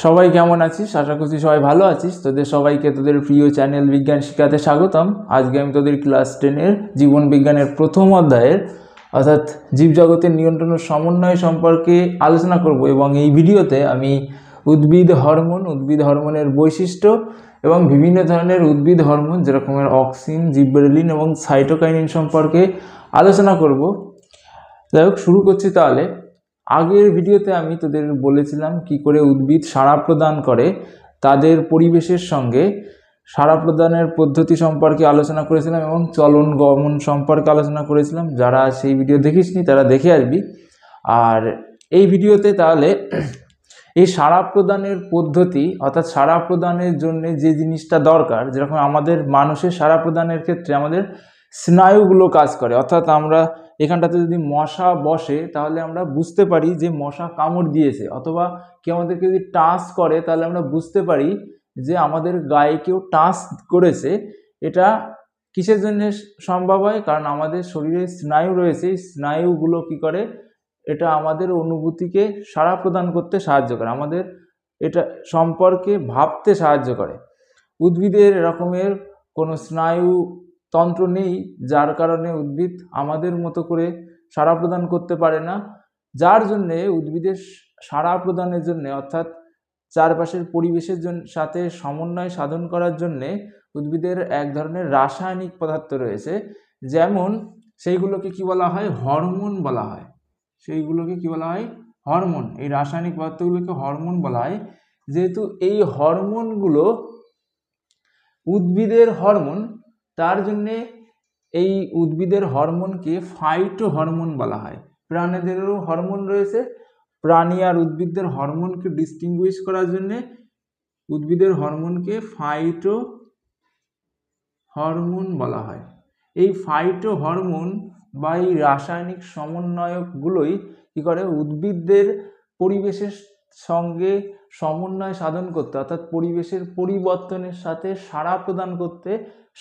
সবাই কেমন আছিস? আশা করছি সবাই ভালো আছিস। তোদের সবাইকে তোদের প্রিয় চ্যানেল বিজ্ঞান শিখাতে স্বাগতম। আজকে আমি তোদের ক্লাস 10-এর জীবন বিজ্ঞানের প্রথম অধ্যায়ের অর্থাৎ জীবজগতের নিয়ন্ত্রণ ও সমন্বয় সম্পর্কে আলোচনা করব এবং এই ভিডিওতে আমি উদ্ভিদ হরমোনের বৈশিষ্ট্য এবং বিভিন্ন ধরনের উদ্ভিদ হরমোন যেরকমের অক্সিন, জিবরেলিন এবং সাইটোকাইনিন সম্পর্কে আলোচনা করব। যাই হোক, শুরু করছি তাহলে। আগের ভিডিওতে আমি তোদের বলেছিলাম কি করে উদ্ভিদ সাড়া প্রদান করে, তাদের পরিবেশের সঙ্গে সাড়া প্রদানের পদ্ধতি সম্পর্কে আলোচনা করেছিলাম এবং চলন গমন সম্পর্কে আলোচনা করেছিলাম। যারা সেই ভিডিও দেখিসনি তারা দেখে আসবি। আর এই ভিডিওতে তাহলে এই সাড়া প্রদানের পদ্ধতি অর্থাৎ সাড়া প্রদানের জন্য যে জিনিসটা দরকার, যেরকম আমাদের মানুষের সাড়া প্রদানের ক্ষেত্রে আমাদের স্নায়ুগুলো কাজ করে। অর্থাৎ আমরা এখানটাতে যদি মশা বসে তাহলে আমরা বুঝতে পারি যে মশা কামড় দিয়েছে, অথবা কেউ আমাদেরকে যদি টাচ করে তাহলে আমরা বুঝতে পারি যে আমাদের গায়ে কেউ টাচ করেছে। এটা কিসের জন্য সম্ভব হয়? কারণ আমাদের শরীরে স্নায়ু রয়েছে। স্নায়ুগুলো কি করে? এটা আমাদের অনুভূতিকে সাড়া প্রদান করতে সাহায্য করে, আমাদের এটা সম্পর্কে ভাবতে সাহায্য করে। উদ্ভিদের এরকমের কোনো স্নায়ু তন্ত্র নেই, যার কারণে উদ্ভিদ আমাদের মতো করে সাড়া প্রদান করতে পারে না। যার জন্যে উদ্ভিদের সাড়া প্রদানের জন্য অর্থাৎ চারপাশের পরিবেশের সাথে সমন্বয় সাধন করার জন্যে উদ্ভিদের এক ধরনের রাসায়নিক পদার্থ রয়েছে, যেমন সেইগুলোকে কি বলা হয়? হরমোন বলা হয়। সেইগুলোকে কি বলা হয়? হরমোন। এই রাসায়নিক পদার্থগুলোকে হরমোন বলা হয়। যেহেতু এই হরমোনগুলো উদ্ভিদের হরমোন, তার জন্যে এই উদ্ভিদের হরমোনকে ফাইটো হরমোন বলা হয়। প্রাণীদেরও হরমোন রয়েছে। প্রাণী আর উদ্ভিদের হরমোনকে ডিস্টিংগুইশ করার জন্যে উদ্ভিদের হরমোনকে ফাইটো হরমোন বলা হয়। এই ফাইটো হরমোন বা এই রাসায়নিক সমন্বয়কগুলোই কি করে? উদ্ভিদদের পরিবেশের সঙ্গে সমন্বয় সাধন করতে অর্থাৎ পরিবেশের পরিবর্তনের সাথে সাড়া প্রদান করতে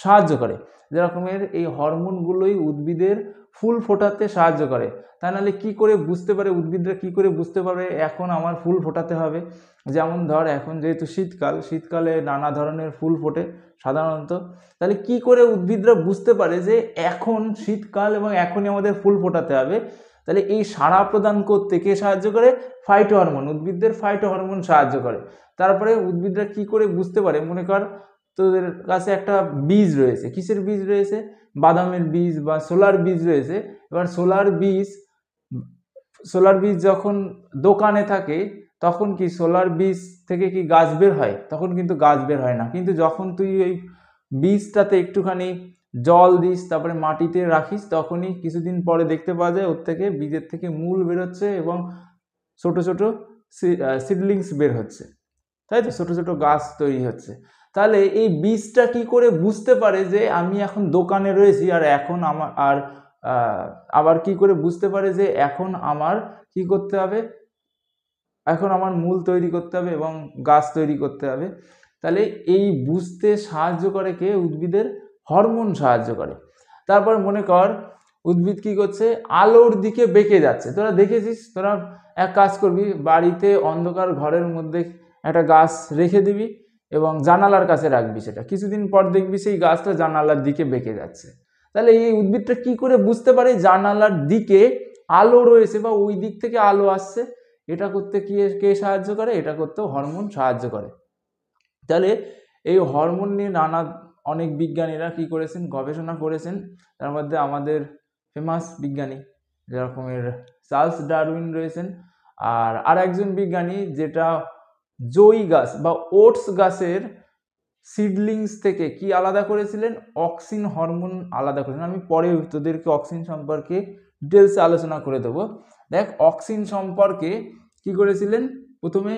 সাহায্য করে। যেরকমের এই হরমোনগুলোই উদ্ভিদের ফুল ফোটাতে সাহায্য করে। তা নাহলে কী করে বুঝতে পারে উদ্ভিদরা, কী করে বুঝতে পারবে এখন আমার ফুল ফোটাতে হবে? যেমন ধর, এখন যেহেতু শীতকালে নানা ধরনের ফুল ফোটে সাধারণত। তাহলে কি করে উদ্ভিদরা বুঝতে পারে যে এখন শীতকাল এবং এখনই আমাদের ফুল ফোটাতে হবে? তাহলে এই সাড়া প্রদান করতে কে সাহায্য করে? Phyto hormone. উদ্ভিদদের ফাইটো হরমোন সাহায্য করে। তারপরে উদ্ভিদরা কি করে বুঝতে পারে? মনে কর তোদের কাছে একটা বীজ রয়েছে। কিসের বীজ রয়েছে? বাদামের বীজ বা সোলার বীজ রয়েছে। এবার সোলার বীজ যখন দোকানে থাকে তখন কি সোলার বীজ থেকে কি গাছ বের হয়? তখন কিন্তু গাছ বের হয় না। কিন্তু যখন তুই ওই বীজটাতে একটুখানি জল দিস, তারপরে মাটিতে রাখিস, তখনই কিছুদিন পরে দেখতে পাওয়া যায় ওর থেকে, বীজের থেকে মূল বেরোচ্ছে এবং ছোট ছোট সিডলিংস বের হচ্ছে, তাই তো? ছোট ছোট গাছ তৈরি হচ্ছে। তাহলে এই বীজটা কি করে বুঝতে পারে যে আমি এখন দোকানে রয়েছি আর এখন আমার আবার কি করে বুঝতে পারে যে এখন আমার কি করতে হবে? এখন আমার মূল তৈরি করতে হবে এবং গাছ তৈরি করতে হবে। তাহলে এই বুঝতে সাহায্য করে কে? উদ্ভিদের হরমোন সাহায্য করে। তারপর মনে কর উদ্ভিদ কি করছে? আলোর দিকে বেঁকে যাচ্ছে। তোরা দেখেছিস, তোরা এক কাজ করবি, বাড়িতে অন্ধকার ঘরের মধ্যে একটা গাছ রেখে দিবি এবং জানালার কাছে রাখবি। সেটা কিছুদিন পর দেখবি সেই গাছটা জানালার দিকে বেঁকে যাচ্ছে। তাহলে এই উদ্ভিদটা কি করে বুঝতে পারে জানালার দিকে আলো রয়েছে বা ওই দিক থেকে আলো আসছে? এটা করতে কে সাহায্য করে? এটা করতেও হরমোন সাহায্য করে। তাহলে এই হরমোন নিয়ে অনেক বিজ্ঞানীরা কি করেছেন? গবেষণা করেছেন। তার মধ্যে আমাদের ফেমাস বিজ্ঞানী যেরকমের চার্লস ডারউইন রয়েছেন, আর একজন বিজ্ঞানী যেটা জই গাছ বা ওটস গাছের সিডলিংস থেকে কি আলাদা করেছিলেন? অক্সিন হরমোন আলাদা করেছিলেন। আমি পরে তোদেরকে অক্সিন সম্পর্কে ডিটেলসে আলোচনা করে দেবো। দেখ, অক্সিন সম্পর্কে কি করেছিলেন? প্রথমে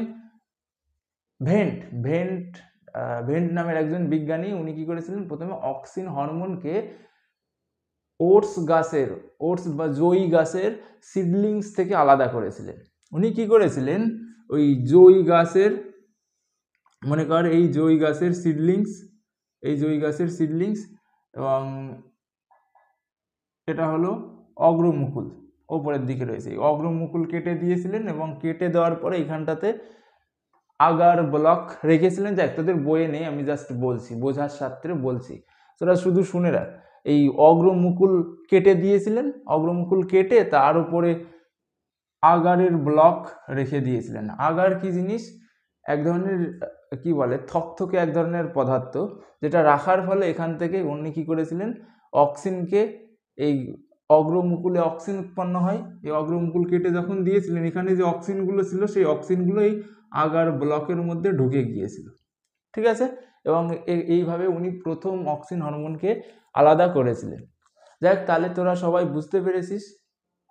ভেন্ট নামের একজন বিজ্ঞানী, উনি কি করেছিলেন? প্রথমে অক্সিন হরমোনকে ওটস বা জই গাছের সিডলিংস থেকে আলাদা করেছিলেন। উনি কি করেছিলেন? ওই জই গাছের, মনে কর এই জই গাছের সিডলিংস এবং এটা হলো অগ্রমুকুল, ওপরের দিকে রয়েছে। অগ্রমুকুল কেটে দিয়েছিলেন এবং কেটে দেওয়ার পরে এখানটাতে আগার ব্লক রেখেছিলেন। যাক, তোদের বইয়ে নেই, আমি জাস্ট বলছি, বোঝার স্বার্থে বলছি, তোরা শুধু শুনে রাখ। এই অগ্রমুকুল কেটে দিয়েছিলেন, অগ্রমুকুল কেটে তার উপরে আগারের ব্লক রেখে দিয়েছিলেন। আগার কি জিনিস? এক ধরনের কি বলে, থকথকে এক ধরনের পদার্থ, যেটা রাখার ফলে এখান থেকে উনি কি করেছিলেন, অক্সিনকে, এই অগ্রমুকুলে অক্সিন উৎপন্ন হয়, এই অগ্রমুকুল কেটে যখন দিয়েছিলেন, এখানে যে অক্সিনগুলো ছিল সেই অক্সিনগুলো এই আগার ব্লকের মধ্যে ঢুকে গিয়েছিল, ঠিক আছে। এবং এইভাবে উনি প্রথম অক্সিন হরমোনকে আলাদা করেছিলেন। যাক, তাহলে তোরা সবাই বুঝতে পেরেছিস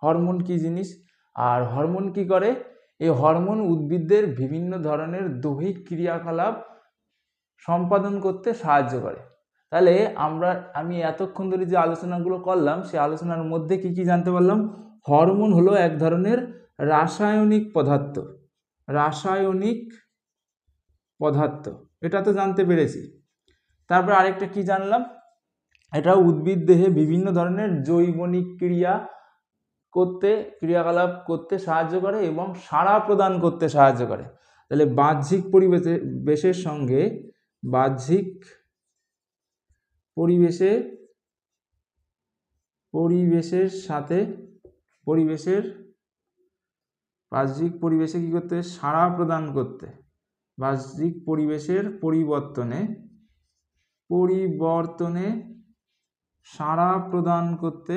হরমোন কি জিনিস। আর হরমোন কি করে? এই হরমোন উদ্ভিদদের বিভিন্ন ধরনের দৈহিক ক্রিয়াকলাপ সম্পাদন করতে সাহায্য করে। তাহলে আমি এতক্ষণ ধরে যে আলোচনাগুলো করলাম, সেই আলোচনার মধ্যে কি কি জানতে পারলাম? হরমোন হলো এক ধরনের রাসায়নিক পদার্থ, রাসায়নিক পদার্থ, এটা তো জানতে পেরেছি। তারপর আরেকটা কি জানলাম? এটা উদ্ভিদ দেহে বিভিন্ন ধরনের জৈবনিক ক্রিয়াকলাপ করতে সাহায্য করে এবং সাড়া প্রদান করতে সাহায্য করে। তাহলে বাহ্যিক পরিবেশের সঙ্গে বাহ্যিক বাহ্যিক পরিবেশে কি করতে? সাড়া প্রদান করতে, বাহ্যিক পরিবেশের পরিবর্তনে সাড়া প্রদান করতে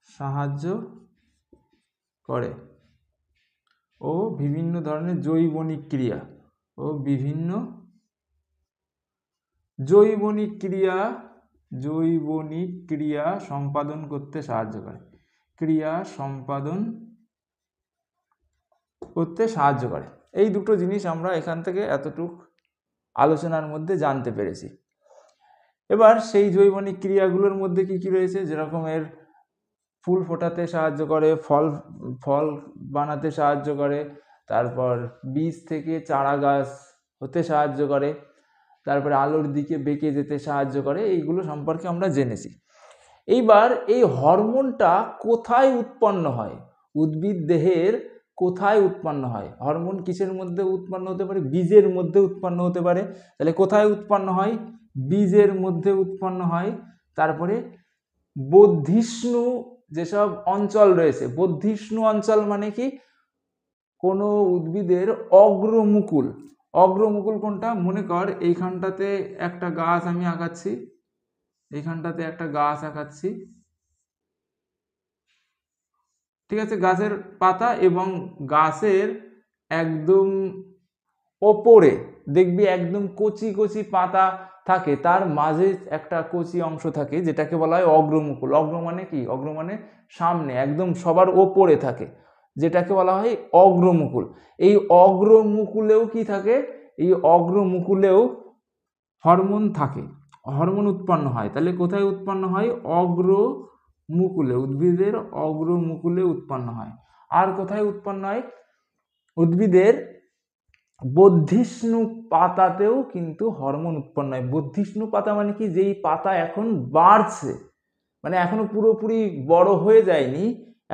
সাহায্য করে ও বিভিন্ন ধরনের জৈবনিক ক্রিয়া সম্পাদন করতে সাহায্য করে। এই দুটো জিনিস আমরা এখান থেকে এতটুক আলোচনার মধ্যে জানতে পেরেছি। এবার সেই জৈবনিক ক্রিয়াগুলোর মধ্যে কি কি রয়েছে? যেরকম এর ফুল ফোটাতে সাহায্য করে, ফল বানাতে সাহায্য করে, তারপর বীজ থেকে চারা গাছ হতে সাহায্য করে, তারপরে আলোর দিকে বেঁকে যেতে সাহায্য করে। এইগুলো সম্পর্কে আমরা জেনেছি। এইবার এই হরমোনটা কোথায় উৎপন্ন হয়? উদ্ভিদ দেহের কোথায় উৎপন্ন হয়? হরমোন কিসের মধ্যে উৎপন্ন হতে পারে? বীজের মধ্যে উৎপন্ন হতে পারে। তাহলে কোথায় উৎপন্ন হয়? বীজের মধ্যে উৎপন্ন হয়। তারপরে বর্ধিষ্ণু যেসব অঞ্চল রয়েছে, বর্ধিষ্ণু অঞ্চল মানে কি? কোনো উদ্ভিদের অগ্রমুকুল কোনটা? মনে কর এইখানটাতে একটা গাছ আমি আঁকাচ্ছি, ঠিক আছে, গাছের পাতা, এবং গাছের একদম ওপরে দেখবি একদম কচি কচি পাতা থাকে, তার মাঝে একটা কচি অংশ থাকে, যেটাকে বলা হয় অগ্রমুকুল। অগ্র মানে কি? অগ্র মানে সামনে, একদম সবার ওপরে থাকে, যেটাকে বলা হয় অগ্রমুকুল। এই অগ্রমুকুলেও কি থাকে? এই অগ্রমুকুলেও হরমোন থাকে, হরমোন উৎপন্ন হয়। তাহলে কোথায় উৎপন্ন হয়? অগ্রমুকুলে, উদ্ভিদের অগ্রমুকুলে উৎপন্ন হয়। আর কোথায় উৎপন্ন হয়? উদ্ভিদের বর্ধিষ্ণু পাতাতেও কিন্তু হরমোন উৎপন্ন হয়। বর্ধিষ্ণু পাতা মানে কি? যেই পাতা এখন বাড়ছে, মানে এখনো পুরোপুরি বড় হয়ে যায়নি,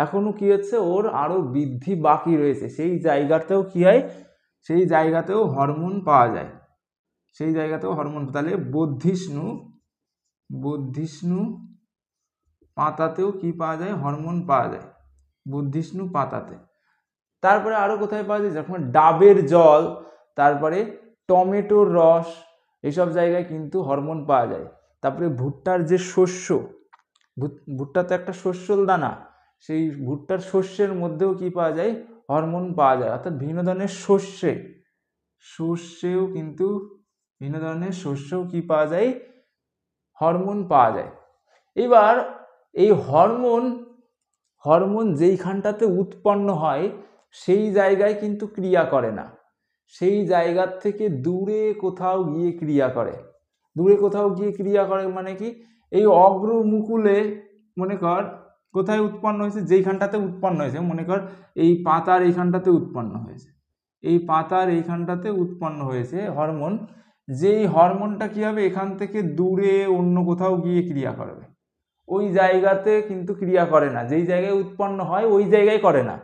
এখনো কি হচ্ছে, ওর আরো বৃদ্ধি বাকি রয়েছে, সেই জায়গাতেও কি হয়? সেই জায়গাতেও হরমোন পাওয়া যায়, তাহলে বর্ধিষ্ণু পাতাতেও কি পাওয়া যায়? হরমোন পাওয়া যায়, বর্ধিষ্ণু পাতাতে। তারপরে আরো কোথায় পাওয়া যায়? যখন ডাবের জল, তারপরে টমেটোর রস, এইসব জায়গায় কিন্তু হরমোন পাওয়া যায়। তারপরে ভুট্টার যে শস্য, ভুট্টা তো একটা শস্যল দানা, সেই ভুট্টার শস্যের মধ্যেও কি পাওয়া যায়? হরমোন পাওয়া যায়। অর্থাৎ বিভিন্ন ধরনের শস্যেও কি পাওয়া যায়? হরমোন পাওয়া যায়। এবার এই হরমোন যেইখানটাতে উৎপন্ন হয় সেই জায়গায় কিন্তু ক্রিয়া করে না, সেই জায়গার থেকে দূরে কোথাও গিয়ে ক্রিয়া করে। মানে কি? এই অগ্রমুকুলে মনে কর কোথায় উৎপন্ন হয়েছে? যেইখানটাতে উৎপন্ন হয়েছে, মনে কর এই পাতার এইখানটাতে উৎপন্ন হয়েছে হরমোন। যেই হরমোনটা কি হবে? এখান থেকে দূরে অন্য কোথাও গিয়ে ক্রিয়া করবে, ওই জায়গাতে কিন্তু ক্রিয়া করে না, যেই জায়গায় উৎপন্ন হয় ওই জায়গায় করে না।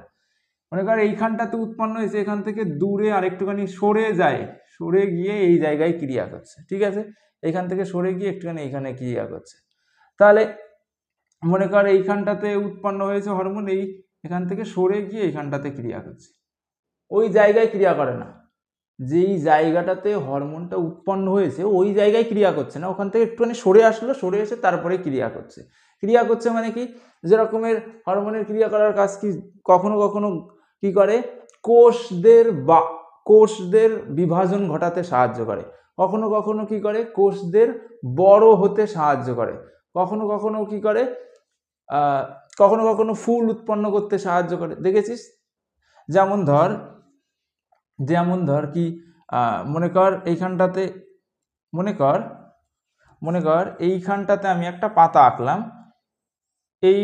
মনে কর এইখানটাতে উৎপন্ন হয়েছে, এখান থেকে দূরে আর একটুখানি সরে যায়, সরে গিয়ে এই জায়গায় ক্রিয়া করছে, ঠিক আছে, এখান থেকে সরে গিয়ে একটুখানি এইখানে ক্রিয়া করছে। তাহলে মনে কর এইখানটাতে উৎপন্ন হয়েছে হরমোন, এখান থেকে সরে গিয়ে এইখানটাতে ক্রিয়া করছে, ওই জায়গায় ক্রিয়া করে না। যেই জায়গাটাতে হরমোনটা উৎপন্ন হয়েছে ওই জায়গায় ক্রিয়া করছে না, ওখান থেকে একটুখানি সরে আসলো, সরে এসে তারপরে ক্রিয়া করছে। ক্রিয়া করছে মানে কি, যেরকমের হরমোনের ক্রিয়া করার কাজ কি, কখনো কখনো কি করে, কোষদের বিভাজন ঘটাতে সাহায্য করে, কখনো কখনো কি করে, কোষদের বড় হতে সাহায্য করে, কখনো কখনো কি করে, কখনো কখনো ফুল উৎপন্ন করতে সাহায্য করে, দেখেছিস। যেমন ধর কি, মনে কর এইখানটাতে, মনে কর এইখানটাতে আমি একটা পাতা আঁকলাম, এই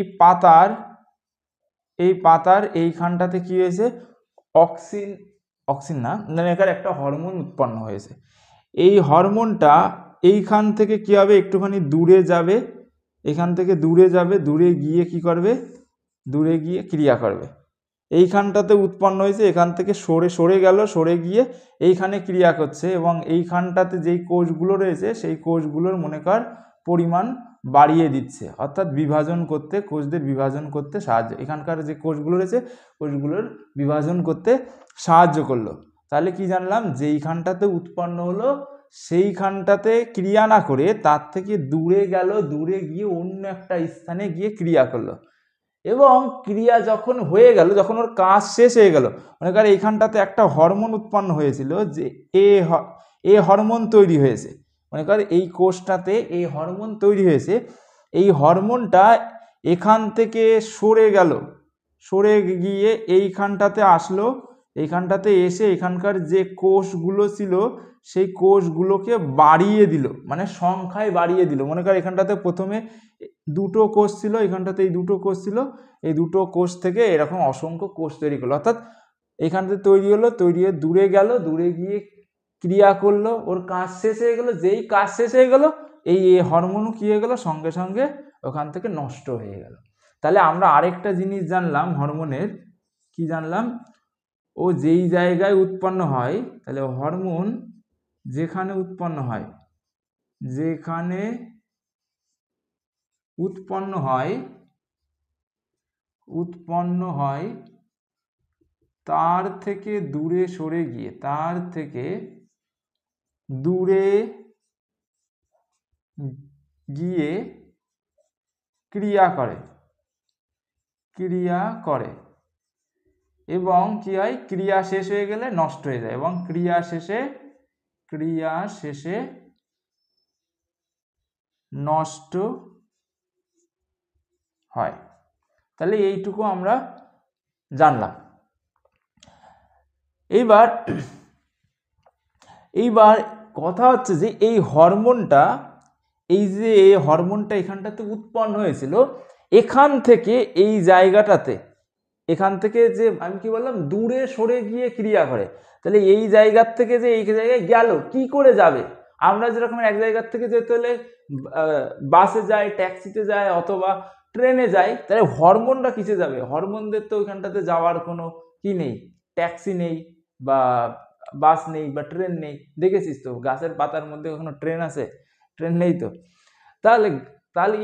পাতার এইখানটাতে কি হয়েছে, অক্সিন না, মানে একটা হরমোন উৎপন্ন হয়েছে। এই হরমোনটা এইখান থেকে কি হবে, একটুখানি দূরে যাবে, এখান থেকে দূরে যাবে, দূরে গিয়ে কি করবে, দূরে গিয়ে ক্রিয়া করবে। এইখানটাতে উৎপন্ন হয়েছে, এখান থেকে সরে গেল, সরে গিয়ে এইখানে ক্রিয়া করছে, এবং এইখানটাতে যেই কোষগুলো রয়েছে সেই কোষগুলোর মনে কর পরিমাণ বাড়িয়ে দিচ্ছে, অর্থাৎ কোষদের বিভাজন করতে সাহায্য, এখানকার যে কোষগুলো রয়েছে কোষগুলোর বিভাজন করতে সাহায্য করলো। তাহলে কি জানলাম, যেইখানটাতে উৎপন্ন হলো সেইখানটাতে ক্রিয়া না করে তার থেকে দূরে গেল, দূরে গিয়ে অন্য একটা স্থানে গিয়ে ক্রিয়া করলো, এবং ক্রিয়া যখন হয়ে গেল, যখন ওর কাজ শেষ হয়ে গেল, মনে কর এইখানটাতে একটা হরমোন উৎপন্ন হয়েছিল, যে এ হরমোন তৈরি হয়েছে, মনে কর এই কোষটাতে এই হরমোন তৈরি হয়েছে, এই হরমোনটা এখান থেকে সরে গেল, সরে গিয়ে এইখানটাতে আসলো, এইখানটাতে এসে এখানকার যে কোষগুলো ছিল সেই কোষগুলোকে বাড়িয়ে দিল, মানে সংখ্যায় বাড়িয়ে দিল। মনে কর এখানটাতে প্রথমে দুটো কোষ ছিল, এখানটাতে এই দুটো কোষ ছিল, এই দুটো কোষ থেকে এরকম অসংখ্য কোষ তৈরি করলো, অর্থাৎ এখানটাতে তৈরি হলো, তৈরি হয়ে দূরে গেল, দূরে গিয়ে ক্রিয়া করলো, ওর কাজ শেষ হয়ে গেল, যেই কাজ শেষ হয়ে গেল এই হরমোনও কি হয়ে গেল, সঙ্গে সঙ্গে ওখান থেকে নষ্ট হয়ে গেল। তাহলে আমরা আরেকটা জিনিস জানলাম হরমোনের, কি জানলাম, ও যেই জায়গায় উৎপন্ন হয়, তাহলে হরমোন যেখানে উৎপন্ন হয়, যেখানে উৎপন্ন হয় তার থেকে দূরে সরে গিয়ে, তার থেকে দূরে গিয়ে ক্রিয়া করে, এবং কি হয়, ক্রিয়া শেষ হয়ে গেলে নষ্ট হয়ে যায়, এবং ক্রিয়া শেষে নষ্ট হয়। তাহলে এইটুকু আমরা জানলাম। এইবার কথা হচ্ছে যে এই হরমোনটা এখানটাতে উৎপন্ন হয়েছিল, এখান থেকে এই জায়গাটাতে, এখান থেকে যে আমি কি বললাম, দূরে সরে গিয়ে ক্রিয়া করে, তাহলে এই জায়গার থেকে যে এই জায়গায় গেল, কি করে যাবে, আমরা যেরকম এক জায়গার থেকে যেতে হলে বাসে যাই, ট্যাক্সিতে যাই, অথবা ট্রেনে যাই, তাহলে হরমোনটা কিসে যাবে, হরমোনদের তো ওইখানটাতে যাওয়ার কোনো কি নেই, ট্যাক্সি নেই বা বাস নেই বা ট্রেন নেই, দেখেছিস তো গাছের পাতার মধ্যে কখনো ট্রেন আছে, ট্রেন নেই তো। তাহলে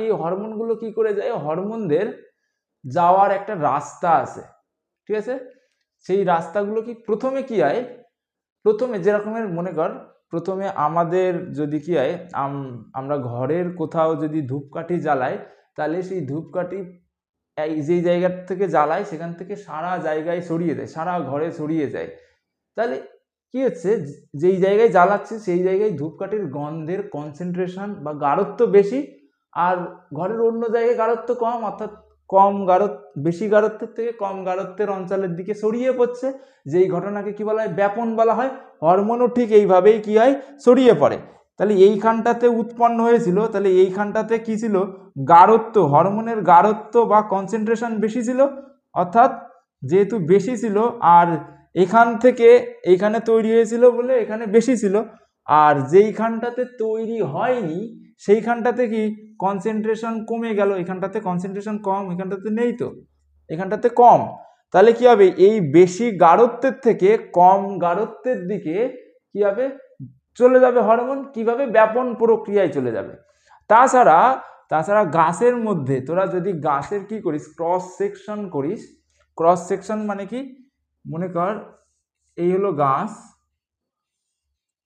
এই হরমোনগুলো কি করে যায়, হরমোনদের যাওয়ার একটা রাস্তা আছে, ঠিক আছে, সেই রাস্তাগুলো কি, প্রথমে কি হয়, প্রথমে যেরকমের মনে কর, প্রথমে আমাদের যদি কি হয়, আমরা ঘরের কোথাও যদি ধূপকাঠি জ্বালাই, তাহলে সেই ধূপকাঠি যেই জায়গা থেকে জ্বালায় সেখান থেকে সারা জায়গায় ছড়িয়ে দেয়, সারা ঘরে ছড়িয়ে যায়। তাহলে কি হচ্ছে, যেই জায়গায় জ্বালাচ্ছে সেই জায়গায় ধূপকাঠির গন্ধের কনসেন্ট্রেশন বা গাঢ়ত্ব বেশি, আর ঘরের অন্য জায়গায় গাঢ়ত্ব কম, অর্থাৎ বেশি গাঢ়ত্বের থেকে কম গাঢ়ত্বের অঞ্চলের দিকে ছড়িয়ে পড়ছে, যেই ঘটনাকে কি বলা হয়, ব্যাপন বলা হয়। হরমোনও ঠিক এইভাবেই কি হয়, ছড়িয়ে পড়ে। তাহলে এইখানটাতে উৎপন্ন হয়েছিল, তাহলে এইখানটাতে কি ছিল, গাঢ়ত্ব, হরমোনের গাঢ়ত্ব বা কনসেন্ট্রেশন বেশি ছিল, অর্থাৎ যেহেতু বেশি ছিল, আর এখান থেকে এইখানে তৈরি হয়েছিল বলে এখানে বেশি ছিল, আর যেইখানটাতে তৈরি হয়নি সেইখানটাতে কি কনসেন্ট্রেশন কমে গেল, এখানটাতে কনসেন্ট্রেশন কম, এখানটাতে নেই, তো এখানটাতে কম, তাহলে কি হবে, এই বেশি গাঢ়ত্বের থেকে কম গাঢ়ত্বের দিকে কি হবে, চলে যাবে হরমোন। কিভাবে, ব্যাপন প্রক্রিয়ায় চলে যাবে। তাছাড়া গাছের মধ্যে তোরা যদি গাছের কি করিস, ক্রস সেকশন করিস, ক্রস সেকশন মানে কি, মনে কর এই হলো গাছ,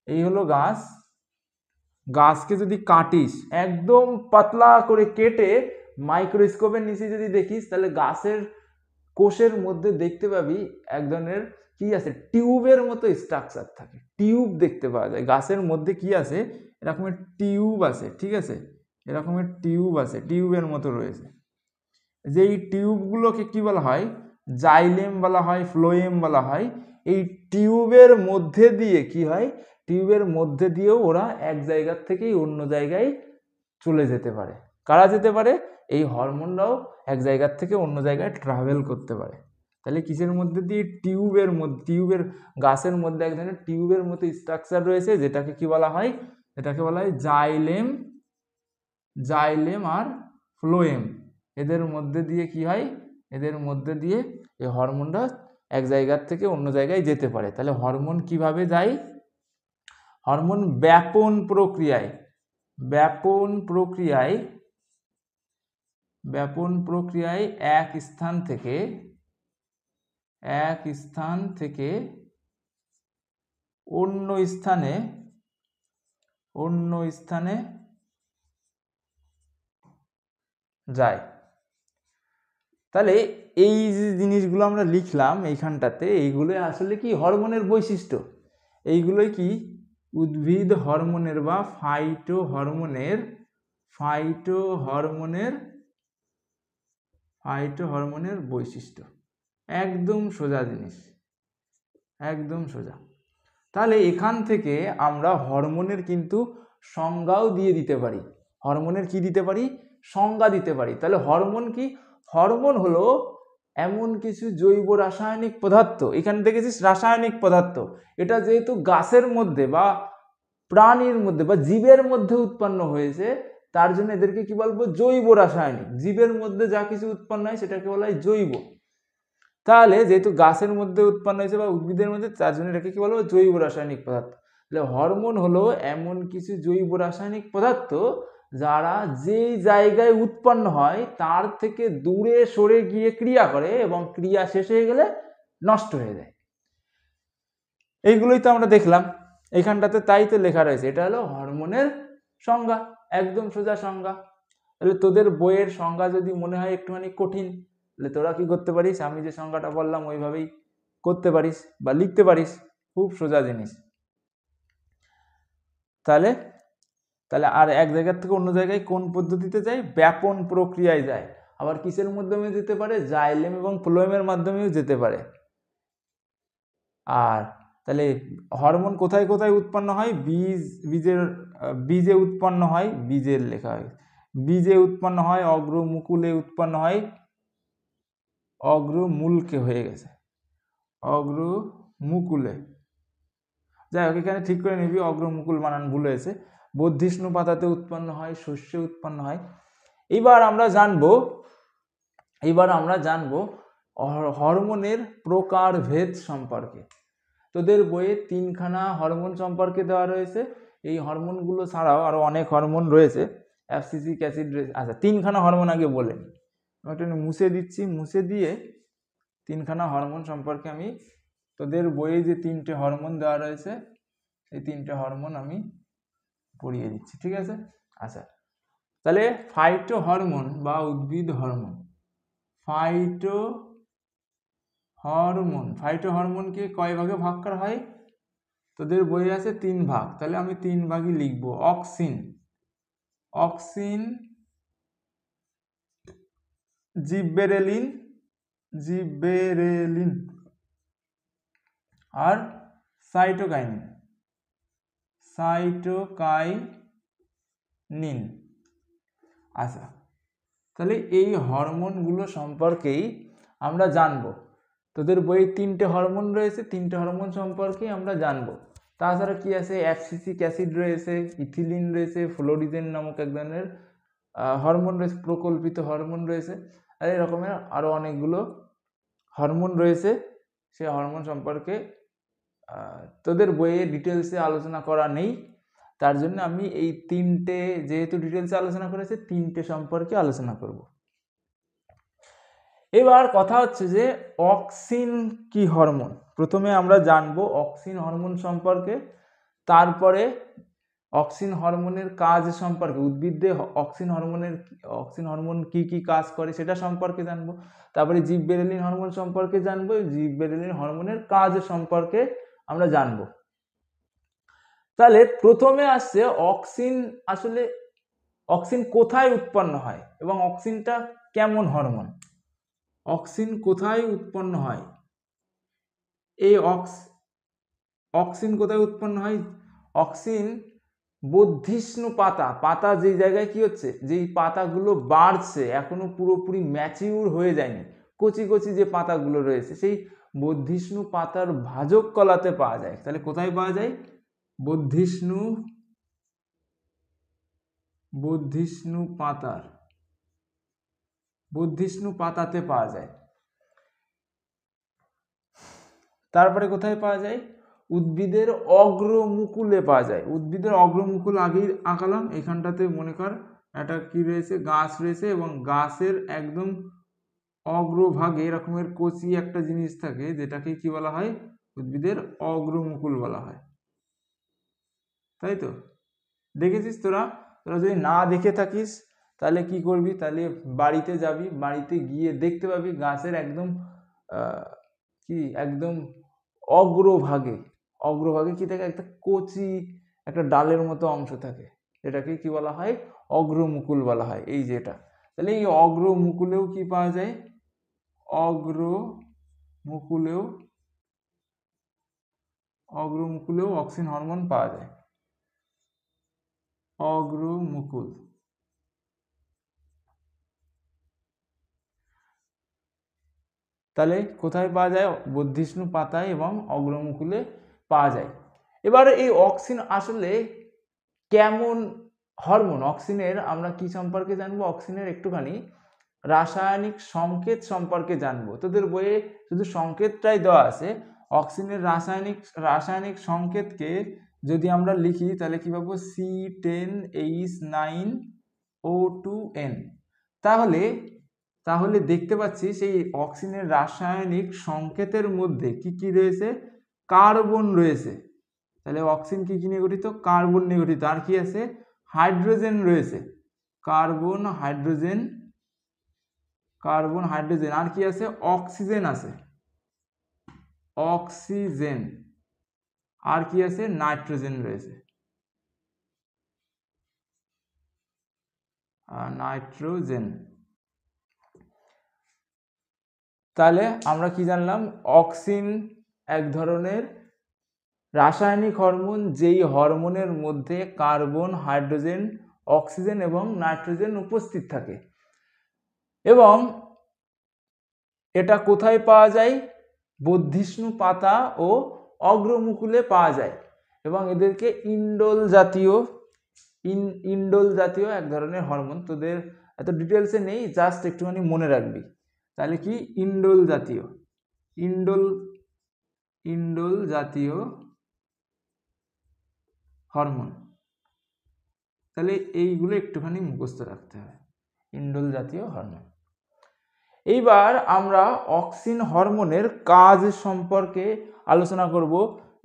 এই হলো গাছ, গাছকে যদি কাটিস, একদম পাতলা করে কেটে মাইক্রোস্কোপের নিচে যদি দেখিস, তাহলে গাছের কোষের মধ্যে দেখতে পাবি এক ধরনের কি আছে, টিউবের মতো স্ট্রাকচার থাকে, টিউব দেখতে পাওয়া যায় গাছের মধ্যে। কি আছে, এরকমের টিউব আছে, ঠিক আছে, এরকমের টিউব আছে, টিউবের মতো রয়েছে। যে এই টিউবগুলোকে কি বলা হয়, জাইলেম বলা হয়, ফ্লোয়েম বলা হয়। এই টিউবের মধ্যে দিয়ে কি হয়, টিউবের মধ্যে দিয়েও ওরা এক জায়গার থেকেই অন্য জায়গায় চলে যেতে পারে। কারা যেতে পারে, এই হরমোনরাও এক জায়গার থেকে অন্য জায়গায় ট্রাভেল করতে পারে। তাহলে কিসের মধ্যে দিয়ে, টিউবের মধ্যে, টিউবের গাছের মধ্যে এক ধরনের টিউবের মতো স্ট্রাকচার রয়েছে, যেটাকে কি বলা হয়, এটাকে বলা হয় জাইলেম, জাইলেম আর ফ্লোয়েম। এদের মধ্যে দিয়ে কি হয়, এদের মধ্যে দিয়ে এই হরমোনটা এক জায়গার থেকে অন্য জায়গায় যেতে পারে। তাহলে হরমোন কিভাবে যায়, হরমোন ব্যাপন প্রক্রিয়ায়, ব্যাপন প্রক্রিয়ায়, ব্যাপন প্রক্রিয়ায় এক স্থান থেকে অন্য স্থানে যায়। তাহলে এই যে জিনিসগুলো আমরা লিখলাম এইখানটাতে, এইগুলো আসলে কি হরমোনের বৈশিষ্ট্য। এইগুলোই কি উদ্ভিদ হরমোনের বা ফাইটো হরমোনের বৈশিষ্ট্য। একদম সোজা জিনিস, একদম সোজা। তাহলে এখান থেকে আমরা হরমোনের কিন্তু সংজ্ঞাও দিয়ে দিতে পারি, হরমোনের কি দিতে পারি, সংজ্ঞা দিতে পারি। তাহলে হরমোন কি, হরমোন হলো এমন কিছু জৈব রাসায়নিক পদার্থ, এখানে দেখেছিস রাসায়নিক পদার্থ, এটা যেহেতু গাছের মধ্যে বা প্রাণীর মধ্যে বা জীবের মধ্যে উৎপন্ন হয়েছে, তার জন্য এদেরকে কি বলবো, জৈব রাসায়নিক। জীবের মধ্যে যা কিছু উৎপন্ন হয় সেটাকে বলা হয় জৈব। তাহলে যেহেতু গাছের মধ্যে উৎপন্ন হয়েছে বা উদ্ভিদের মধ্যে, তার জন্য এটাকে কি বলবো, জৈব রাসায়নিক পদার্থ। তাহলে হরমোন হলো এমন কিছু জৈব রাসায়নিক পদার্থ যারা যে জায়গায় উৎপন্ন হয় তার থেকে দূরে সরে গিয়ে ক্রিয়া করে এবং ক্রিয়া শেষ হয়ে গেলে নষ্ট হয়ে যায়। এইগুলোই তো আমরা দেখলাম এইখানটাতে, তাই তো লেখা রয়েছে, এটা হলো হরমোনের সংজ্ঞা, একদম সোজা সংজ্ঞা। তাহলে তোদের বইয়ের সংজ্ঞা যদি মনে হয় একটুখানি কঠিন, তাহলে তোরা কি করতে পারিস, আমি যে সংজ্ঞাটা বললাম ওইভাবেই করতে পারিস বা লিখতে পারিস, খুব সোজা জিনিস। তাহলে আর এক জায়গার থেকে অন্য জায়গায় কোন পদ্ধতিতে যায়, ব্যাপন প্রক্রিয়ায় যায়। আবার কিসের মাধ্যমে যেতে পারে, জাইলেম এবং ফ্লোয়েমের মাধ্যমেও যেতে পারে। আর তাহলে হরমোন কোথায় কোথায় উৎপন্ন হয়, বীজে উৎপন্ন হয়, বীজের লেখা হয়, বীজে উৎপন্ন হয়, অগ্রমুকুলে উৎপন্ন হয়, অগ্রমূলকে হয়ে গেছে, অগ্রমুকুলে, যাই হোক এখানে ঠিক করে নিবি, অগ্রমুকুল বানান ভুল হয়েছে। বর্ধিষ্ণু পাতাতে উৎপন্ন হয়, শস্যে উৎপন্ন হয়। এবার আমরা জানবো হরমোনের প্রকারভেদ সম্পর্কে। তোদের বইয়ে 3খানা হরমোন সম্পর্কে দেওয়া রয়েছে। এই হরমোনগুলো ছাড়াও আরো অনেক হরমোন রয়েছে, অ্যাবসিসিক অ্যাসিড রয়েছে। আচ্ছা 3খানা হরমোন আগে বলে নিই, আমি একটা মুছে দিচ্ছি, মুছে দিয়ে 3খানা হরমোন সম্পর্কে আমি, তোদের বইয়ে যে 3টে হরমোন দেওয়া রয়েছে এই 3টে হরমোন আমি পড়িয়ে দিচ্ছি, ঠিক আছে। আচ্ছা তাহলে ফাইটো হরমোন বা উদ্ভিদ হরমোন, ফাইটো হরমোনকে কয় ভাগে ভাগ করা হয়, তোদের বইয়ে আছে 3 ভাগ, তাহলে আমি 3 ভাগই লিখবো। অক্সিন, জিববেরেলিন আর সাইটোকাইনিন। আচ্ছা তাহলে এই হরমোনগুলো সম্পর্কেই আমরা জানবো। তোদের বইয়ে 3টে হরমোন রয়েছে, 3টে হরমোন সম্পর্কে আমরা জানবো। তাছাড়া কি আছে, অ্যাবসিসিক অ্যাসিড রয়েছে, ইথিলিন রয়েছে, ফ্লোরিজেন নামক এক ধরনের হরমোন রয়েছে, প্রকল্পিত হরমোন রয়েছে, আর এই রকমের আরও অনেকগুলো হরমোন রয়েছে। সেই হরমোন সম্পর্কে তোদের বইয়ে ডিটেলসে আলোচনা করা নেই, তার জন্য আমি এই তিনটে, যেহেতু ডিটেলসে আলোচনা করেছে, তিনটে সম্পর্কে আলোচনা করব। এবার কথা হচ্ছে যে অক্সিন কি হরমোন। প্রথমে আমরা জানবো অক্সিন হরমোন সম্পর্কে, তারপরে অক্সিন হরমোনের কাজ সম্পর্কে, উদ্ভিদে অক্সিন হরমোন কি কি কাজ করে সেটা সম্পর্কে জানবো, তারপরে জিববেরেলিন হরমোন সম্পর্কে জানবো, জিববেরেলিন হরমোনের কাজ সম্পর্কে আমরা জানবো। তাহলে প্রথমে আসছে অক্সিন। আসলে অক্সিন কোথায় উৎপন্ন হয় এবং অক্সিনটা কেমন হরমোন? অক্সিন কোথায় উৎপন্ন হয়? এই অক্সিন কোথায় উৎপন্ন হয়? অক্সিন বর্ধিষ্ণু পাতা যে জায়গায় কি হচ্ছে, যেই পাতাগুলো বাড়ছে, এখনো পুরোপুরি ম্যাচিউর হয়ে যায়নি, কচি কচি যে পাতাগুলো রয়েছে, সেই বর্ধিষ্ণু পাতার ভাজক কলাতে পাওয়া যায়। তাহলে কোথায় পাওয়া যায়? বর্ধিষ্ণু পাতাতে পাওয়া যায়। তারপরে কোথায় পাওয়া যায়? উদ্ভিদের অগ্রমুকুলে পাওয়া যায়। উদ্ভিদের অগ্রমুকুল আগেই আঁকালাম, এখানটাতে মনে কর একটা কি রয়েছে, গাছ রয়েছে, এবং গাছের একদম অগ্রভাগে এরকমের কচি একটা জিনিস থাকে, যেটাকে কি বলা হয়? উদ্ভিদের অগ্রমুকুল বলা হয়। তাই তো? দেখেছিস তোরা? যদি না দেখে থাকিস তাহলে কি করবি? তাহলে বাড়িতে যাবি, বাড়িতে গিয়ে দেখতে পাবি গাছের একদম একদম অগ্রভাগে কি থাকে? একটা কচি একটা ডালের মতো অংশ থাকে, এটাকে কি বলা হয়? অগ্রমুকুল বলা হয়। এই যেটা, তাহলে এই অগ্রমুকুলেও কি পাওয়া যায়? অগ্রমুকুলেও অক্সিন হরমোন পাওয়া যায়। অগ্রমুকুল, তাহলে কোথায় পাওয়া যায়? বর্ধিষ্ণু পাতায় এবং অগ্রমুকুলে পাওয়া যায়। এবার এই অক্সিন আসলে কেমন হরমোন? অক্সিনের আমরা কি সম্পর্কে জানবো? অক্সিনের একটুখানি রাসায়নিক সংকেত সম্পর্কে জানবো। তোদের বইয়ে শুধু সংকেতটাই দেওয়া আছে। অক্সিনের রাসায়নিক সংকেতকে যদি আমরা লিখি তাহলে কি পাবো? C10H9O2N। তাহলে দেখতে পাচ্ছি সেই অক্সিনের রাসায়নিক সংকেতের মধ্যে কি কি রয়েছে? কার্বন রয়েছে। তাহলে অক্সিন কি কি নিয়ে গঠিত? কার্বন নিয়ে গঠিত। আর কি আছে? হাইড্রোজেন রয়েছে, কার্বন হাইড্রোজেন। আর কি আছে? অক্সিজেন আছে, অক্সিজেন। আর কি আছে? নাইট্রোজেন রয়েছে, নাইট্রোজেন। তাহলে আমরা কি জানলাম? অক্সিন এক ধরনের রাসায়নিক হরমোন, যেই হরমোনের মধ্যে কার্বন, হাইড্রোজেন, অক্সিজেন এবং নাইট্রোজেন উপস্থিত থাকে। এবং এটা কোথায় পাওয়া যায়? বর্ধিষ্ণু পাতা ও অগ্রমুকুলে পাওয়া যায়। এবং এদেরকে ইন্ডোল জাতীয় এক ধরনের হরমোন। তোদের এত ডিটেলসে নেই, জাস্ট একটুখানি মনে রাখবি। তাহলে কি? ইন্ডোল জাতীয় হরমোন। তাহলে এইগুলো একটুখানি মুখস্থ রাখতে হবে, ইন্ডোল জাতীয় হরমোন। এইবার আমরা অক্সিন হরমোনের কাজ সম্পর্কে আলোচনা করব।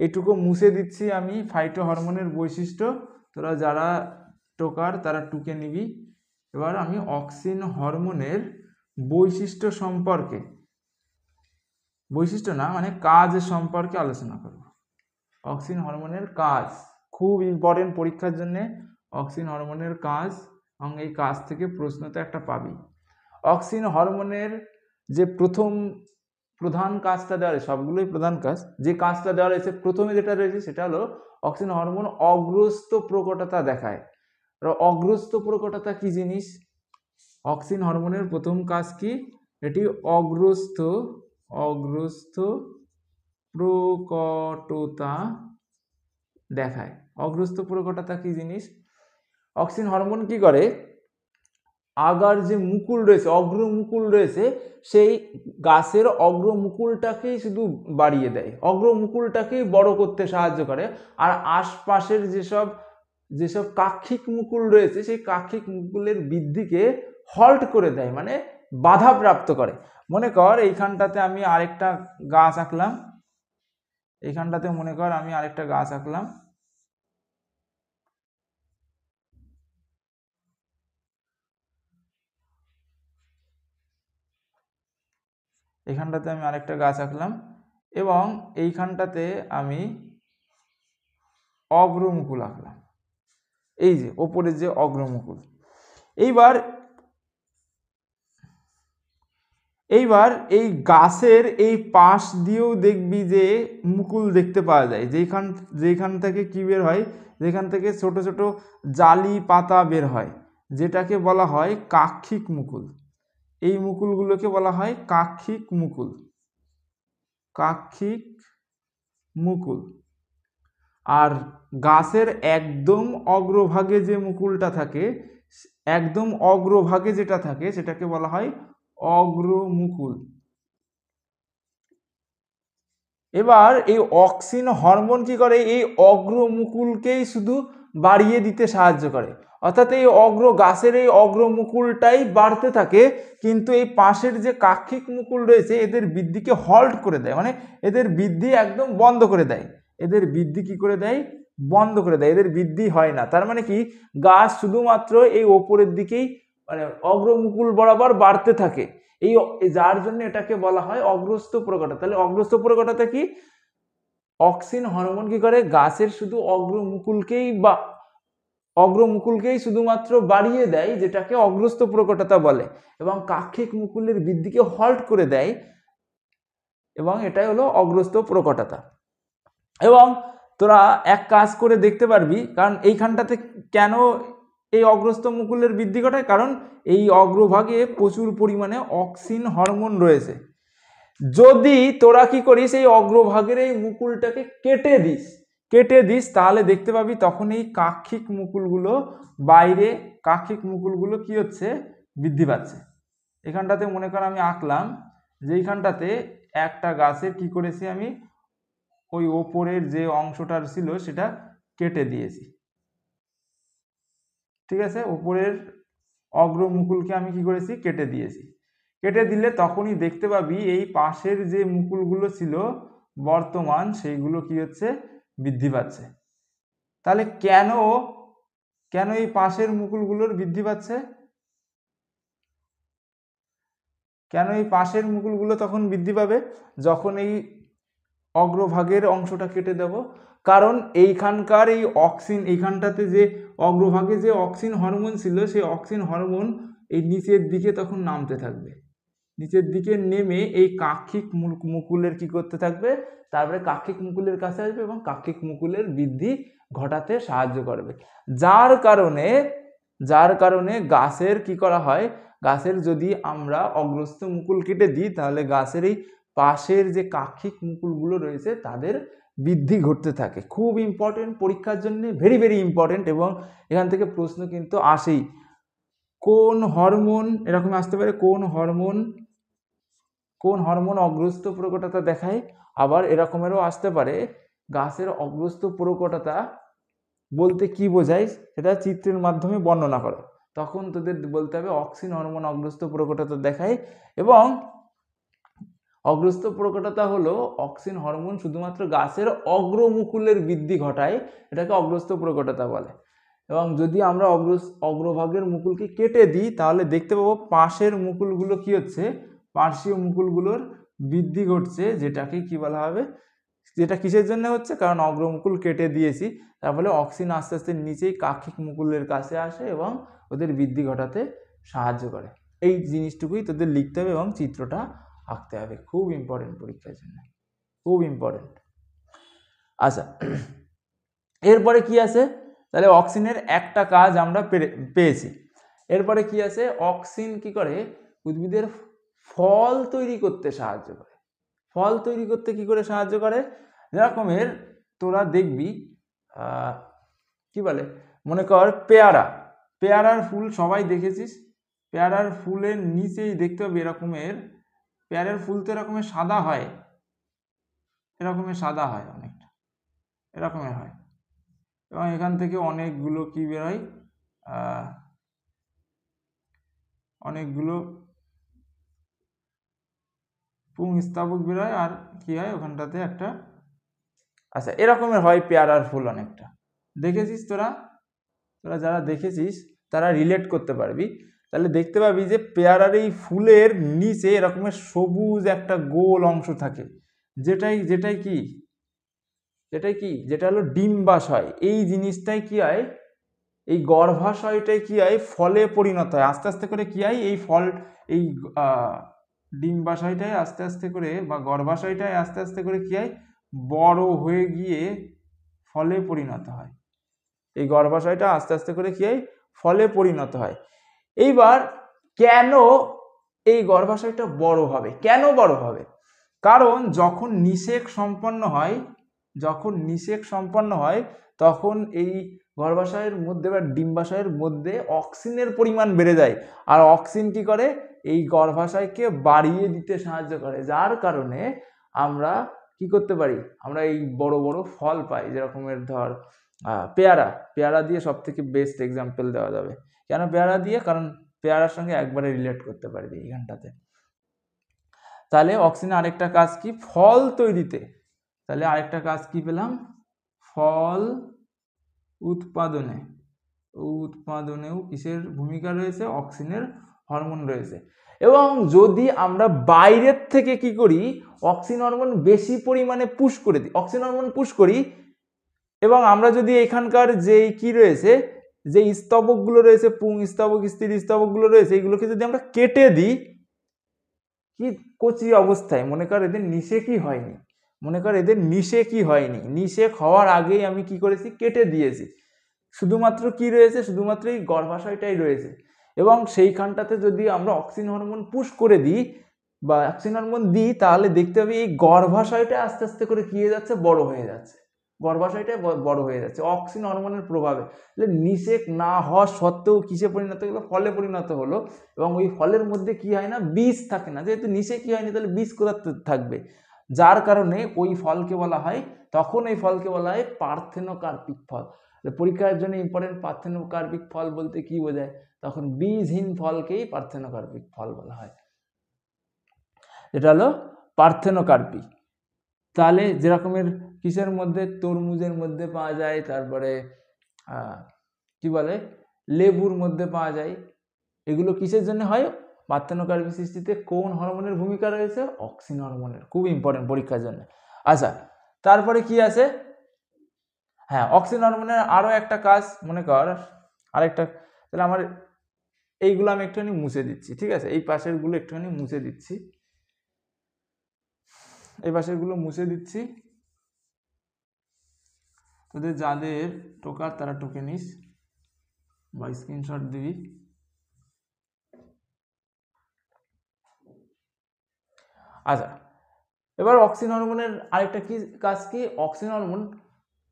এটুকু মুছে দিচ্ছি আমি ফাইটো হরমোনের বৈশিষ্ট্য, তোরা যারা টোকার তারা টুকে নিবি। এবার আমি অক্সিন হরমোনের কাজ সম্পর্কে আলোচনা করব। অক্সিন হরমোনের কাজ খুব ইম্পর্টেন্ট পরীক্ষার জন্য। অক্সিন হরমোনের কাজ, এবং এই কাজ থেকে প্রশ্ন তো একটা পাবি। অক্সিন হরমোনের যে প্রধান কাজটা দেওয়া রয়েছে, সবগুলোই প্রধান কাজ, যে কাজটা দেওয়া রয়েছে প্রথমে যেটা রয়েছে সেটা হলো অক্সিন হরমোন অগ্রস্ত প্রকটতা দেখায়। অগ্রস্ত প্রকটতা কি জিনিস? অক্সিন হরমোনের প্রথম কাজ কি? এটি অগ্রস্ত প্রকটতা দেখায়। অগ্রস্ত প্রকটতা কি জিনিস? অক্সিন হরমোন কি করে? আগার যে মুকুল রয়েছে, অগ্রমুকুল রয়েছে, সেই গাছের অগ্রমুকুলটাকেই শুধু বাড়িয়ে দেয়, অগ্রমুকুলটাকেই বড় করতে সাহায্য করে। আর আশপাশের যেসব যেসব কাক্ষিক মুকুল রয়েছে সেই কাক্ষিক মুকুলের বৃদ্ধিকে হল্ট করে দেয়, মানে বাধাপ্রাপ্ত করে। মনে কর এইখানটাতে আমি আরেকটা গাছ আঁকলাম, এইখানটাতে মনে কর আমি আরেকটা গাছ আঁকলাম, এখানটাতে আমি আরেকটা গাছ আঁকলাম এবং এইখানটাতে আমি অগ্রমুকুল আঁকলাম, এই যে ওপরের যে অগ্রমুকুল। এইবার এই গাছের এই পাশ দিয়েও দেখবি যে মুকুল দেখতে পাওয়া যায়, যেখান থেকে কি বের হয়, যেখান থেকে ছোট ছোট জালি পাতা বের হয়, যেটাকে বলা হয় কাক্ষিক মুকুল। এই মুকুলগুলোকে বলা হয় কাক্ষিক মুকুল, কাক্ষিক মুকুল। আর গাছের একদম অগ্রভাগে যে মুকুলটা থাকে, একদম অগ্রভাগে যেটা থাকে সেটাকে বলা হয় অগ্রমুকুল। এবার এই অক্সিন হরমোন কি করে, এই অগ্রমুকুলকেই শুধু বাড়িয়ে দিতে সাহায্য করে, অর্থাৎ এই গাছের এই অগ্রমুকুলটাই বাড়তে থাকে, কিন্তু এই পাশের যে কাক্ষিক মুকুল রয়েছে এদের বৃদ্ধিকে হল্ট করে দেয়, মানে এদের বৃদ্ধি একদম বন্ধ করে দেয়, এদের বৃদ্ধি কি করে দেয়, বন্ধ করে দেয়, এদের বৃদ্ধি হয় না। তার মানে কি, গাছ শুধুমাত্র এই ওপরের দিকেই মানে অগ্রমুকুল বরাবর বাড়তে থাকে, এই যার জন্য এটাকে বলা হয় অগ্রস্থ প্রকটতা। তাহলে অগ্রস্থ প্রকটতা কি, অক্সিন হরমোন কি করে, গাছের শুধু অগ্রমুকুলকেই শুধুমাত্র বাড়িয়ে দেয়, যেটাকে অগ্রস্থ প্রকটতা বলে, এবং কাক্ষিক মুকুলের বৃদ্ধিকে হল্ট করে দেয়, এবং এটাই হলো অগ্রস্থ প্রকটতা। এবং তোরা এক কাজ করে দেখতে পারবি, কারণ এইখানটাতে কেন এই অগ্রস্থ মুকুলের বৃদ্ধি ঘটায়, কারণ এই অগ্রভাগে প্রচুর পরিমাণে অক্সিন হরমোন রয়েছে। যদি তোরা কি করিস, এই অগ্রভাগের এই মুকুলটাকে কেটে দিস তাহলে দেখতে পাবি তখন এই কাক্ষিক মুকুলগুলো কাক্ষিক মুকুলগুলো কি হচ্ছে, বৃদ্ধি পাচ্ছে। এখানটাতে মনে কর আমি আঁকলাম যে এইখানটাতে একটা গাছের কি করেছি, আমি ওই ওপরের যে অংশটা ছিল সেটা কেটে দিয়েছি, ঠিক আছে, উপরের অগ্রমুকুলকে আমি কি করেছি, কেটে দিয়েছি। কেটে দিলে তখনই দেখতে পাবি এই পাশের যে মুকুলগুলো ছিল বর্তমান সেইগুলো কি হচ্ছে, বৃদ্ধি পাচ্ছে। তাহলে কেন এই পাশের মুকুলগুলোর বৃদ্ধি পাচ্ছে, কেন এই পাশের মুকুলগুলো তখন বৃদ্ধি পাবে যখন এই অগ্রভাগের অংশটা কেটে দেব, কারণ এইখানকার এই এইখানটাতে যে অগ্রভাগে যে অক্সিন হরমোন ছিল সেই অক্সিন হরমোন এই নিচের দিকে তখন নামতে থাকবে, নিচের দিকে নেমে এই কাক্ষিক মুকুলের কি করতে থাকবে, তারপরে কাক্ষিক মুকুলের কাছে আসবে এবং কাক্ষিক মুকুলের বৃদ্ধি ঘটাতে সাহায্য করবে। যার কারণে গাছের কি করা হয়, গাছের যদি আমরা অগ্রস্থ মুকুল কেটে দিই তাহলে গাছের এই পাশের যে কাক্ষিক মুকুলগুলো রয়েছে তাদের বৃদ্ধি ঘটতে থাকে। খুব ইম্পর্টেন্ট পরীক্ষার জন্য, ভেরি ভেরি ইম্পর্টেন্ট, এবং এখান থেকে প্রশ্ন কিন্তু আসেই। কোন হরমোন এরকম আসতে পারে, কোন হরমোন অগ্রস্থ প্রকটতা দেখায়, আবার এরকমেরও আসতে পারে গাছের অগ্রস্থ প্রকটতা বলতে কি বোঝায় সেটা চিত্রের মাধ্যমে বর্ণনা করো। তখন তোদের বলতে হবে অক্সিন হরমোন অগ্রস্থ প্রকটতা দেখায়, এবং অগ্রস্থ প্রকটতা হলো অক্সিন হরমোন শুধুমাত্র গাছের অগ্রমুকুলের বৃদ্ধি ঘটায়, এটাকে অগ্রস্থ প্রকটতা বলে। এবং যদি আমরা অগ্রভাগের মুকুলকে কেটে দিই তাহলে দেখতে পাবো পাশের মুকুলগুলো কি হচ্ছে, পার্শ্বীয় মুকুলগুলোর বৃদ্ধি ঘটছে, যেটাকে কি বলা হবে, যেটা কিসের জন্য হচ্ছে, কারণ অগ্রমুকুল কেটে দিয়েছি, তার ফলে অক্সিন আস্তে আস্তে নিচেই কাক্ষিক মুকুলের কাছে আসে এবং ওদের বৃদ্ধি ঘটাতে সাহায্য করে। এই জিনিসটুকুই তোদের লিখতে হবে এবং চিত্রটা আঁকতে হবে, খুব ইম্পর্টেন্ট পরীক্ষার জন্য, খুব ইম্পর্টেন্ট। আচ্ছা, এরপরে কি আছে, তাহলে অক্সিনের একটা কাজ আমরা পেয়েছি। এরপরে কি আছে, অক্সিন কি করে, উদ্ভিদের ফল তৈরি করতে সাহায্য করে। ফল তৈরি করতে কি করে সাহায্য করে, যেরকমের তোরা দেখবি কি বলে, মনে কর পেয়ারার ফুল সবাই দেখেছিস, পেয়ারার ফুলের নিচেই দেখতে হবে এরকমের, পেয়ারার ফুল তো এরকমের সাদা হয়, এরকমের সাদা হয়, অনেকটা এরকমের হয়, এবং এখান থেকে অনেকগুলো কি বেরোয়, অনেকগুলো পুংস্তাবক বেরোয়, আর কি হয় ওখানটাতে একটা, আচ্ছা এরকমের হয় পেয়ারার ফুল অনেকটা। দেখেছিস তোরা, তোরা যারা দেখেছিস তারা রিলেট করতে পারবি। তাহলে দেখতে পাবি যে পেয়ারার এই ফুলের নিচে এরকমের সবুজ একটা গোল অংশ থাকে, যেটাই যেটাই কি যেটাই কি যেটা হলো ডিম্বাশয়। এই জিনিসটাই কি হয়, এই গর্ভাশয়টাই কি হয়, ফলে পরিণত হয় আস্তে আস্তে করে। কি হয়, এই ফল, এই ডিম্বাশয়টাই আস্তে আস্তে করে বা গর্ভাশয়টাই আস্তে আস্তে করে কি হয়, বড় হয়ে গিয়ে ফলে পরিণত হয়। এই গর্ভাশয়টা আস্তে আস্তে করে কি হয়, ফলে পরিণত হয়। এইবার কেন এই গর্ভাশয়টা বড় হবে, কেন বড় হবে? কারণ যখন নিষেক সম্পন্ন হয়, যখন নিষেক সম্পন্ন হয় তখন এই গর্ভাশয়ের মধ্যে বা ডিম্বাশয়ের মধ্যে অক্সিনের পরিমাণ বেড়ে যায়। আর অক্সিন কি করে, এই গর্ভাশয়কে বাড়িয়ে দিতে সাহায্য করে, যার কারণে আমরা কি করতে পারি, আমরা এই বড় বড় ফল পাই। যেরকমের ধর পেয়ারা, পেয়ারা দিয়ে সব থেকে বেস্ট এক্সাম্পল দেওয়া যাবে। কেন পেয়ারা দিয়ে? কারণ পেয়ারার সঙ্গে একবারে রিলেট করতে পারবি এইখানটাতে। তাহলে অক্সিনের আরেকটা কাজ কি, ফল তৈরিতে। তাহলে আরেকটা কাজ কি পেলাম, ফল উৎপাদনে, উৎপাদনেও কিসের ভূমিকা রয়েছে, অক্সিনের হরমোন রয়েছে। এবং যদি আমরা বাইরের থেকে কি করি, অক্সিন হরমোন বেশি পরিমাণে পুশ করে দিই, অক্সিন হরমোন পুশ করি, এবং আমরা যদি এখানকার যেই কি রয়েছে, যে স্তবকগুলো রয়েছে, পুং স্তবক, স্ত্রী স্তবকগুলো রয়েছে, এইগুলোকে যদি আমরা কেটে দিই, কি কচি অবস্থায়, মনে কর এদের নিষেকই হয়নি, মনে কর এদের নিষেকই হয়নি, নিষেক হওয়ার আগেই আমি কি করেছি, কেটে দিয়েছি, শুধুমাত্র কি রয়েছে, শুধুমাত্র এই গর্ভাশয়টাই রয়েছে। এবং সেইখানটাতে যদি আমরা অক্সিন হরমোন পুশ করে দিই বা অক্সিন হরমোন দিই, তাহলে দেখতে হবে এই গর্ভাশয়টা আস্তে আস্তে করে কি হয়ে যাচ্ছে, বড় হয়ে যাচ্ছে, গর্ভাশয়টা বড় হয়ে যাচ্ছে অক্সিন হরমোনের প্রভাবে। নিষেক না হওয়া সত্ত্বেও কিসে পরিণত হলো, ফলে পরিণত হলো। এবং ওই ফলের মধ্যে কি হয় না, বীজ থাকে না, যেহেতু নিষেকই হয়নি তাহলে বীজ কোথা থাকবে, যার কারণে ওই ফলকে বলা হয়, তখন এই ফলকে বলা হয় পার্থেনোকার্পিক ফল। পরীক্ষার জন্য ইম্পর্টেন্ট, পার্থেনোকার্পিক ফল বলতে কি বোঝায়, তখন বীজহীন ফলকেই পার্থেনোকার্পিক ফল বলা হয়। এটা হলো পার্থেনোকার্পি। তাহলে যেরকমের কিসের মধ্যে, তরমুজের মধ্যে পাওয়া যায়, তারপরে কি বলে, লেবুর মধ্যে পাওয়া যায়, এগুলো কিসের জন্য হয়, পার্থেনোকার্পি সৃষ্টিতে কোন হরমোনের ভূমিকা রয়েছে, অক্সিন হরমোনের, খুব ইম্পর্টেন্ট পরীক্ষার জন্য। আচ্ছা, তারপরে কি আছে, হ্যাঁ অক্সিন হরমোনের আরো একটা কাজ, মনে কর আরেকটা, তাহলে আমার এইগুলো আমি একটুখানি মুছে দিচ্ছি, ঠিক আছে, এই পাশের গুলো একটুখানি মুছে দিচ্ছি, এই পাশের গুলো মুছে দিচ্ছি, তোদের যাদের টোকার তারা টুকে নিস বা স্ক্রিনশট দিবি। আচ্ছা, এবার অক্সিন হরমোনের আরেকটা কি কাজ, কি অক্সিন হরমোন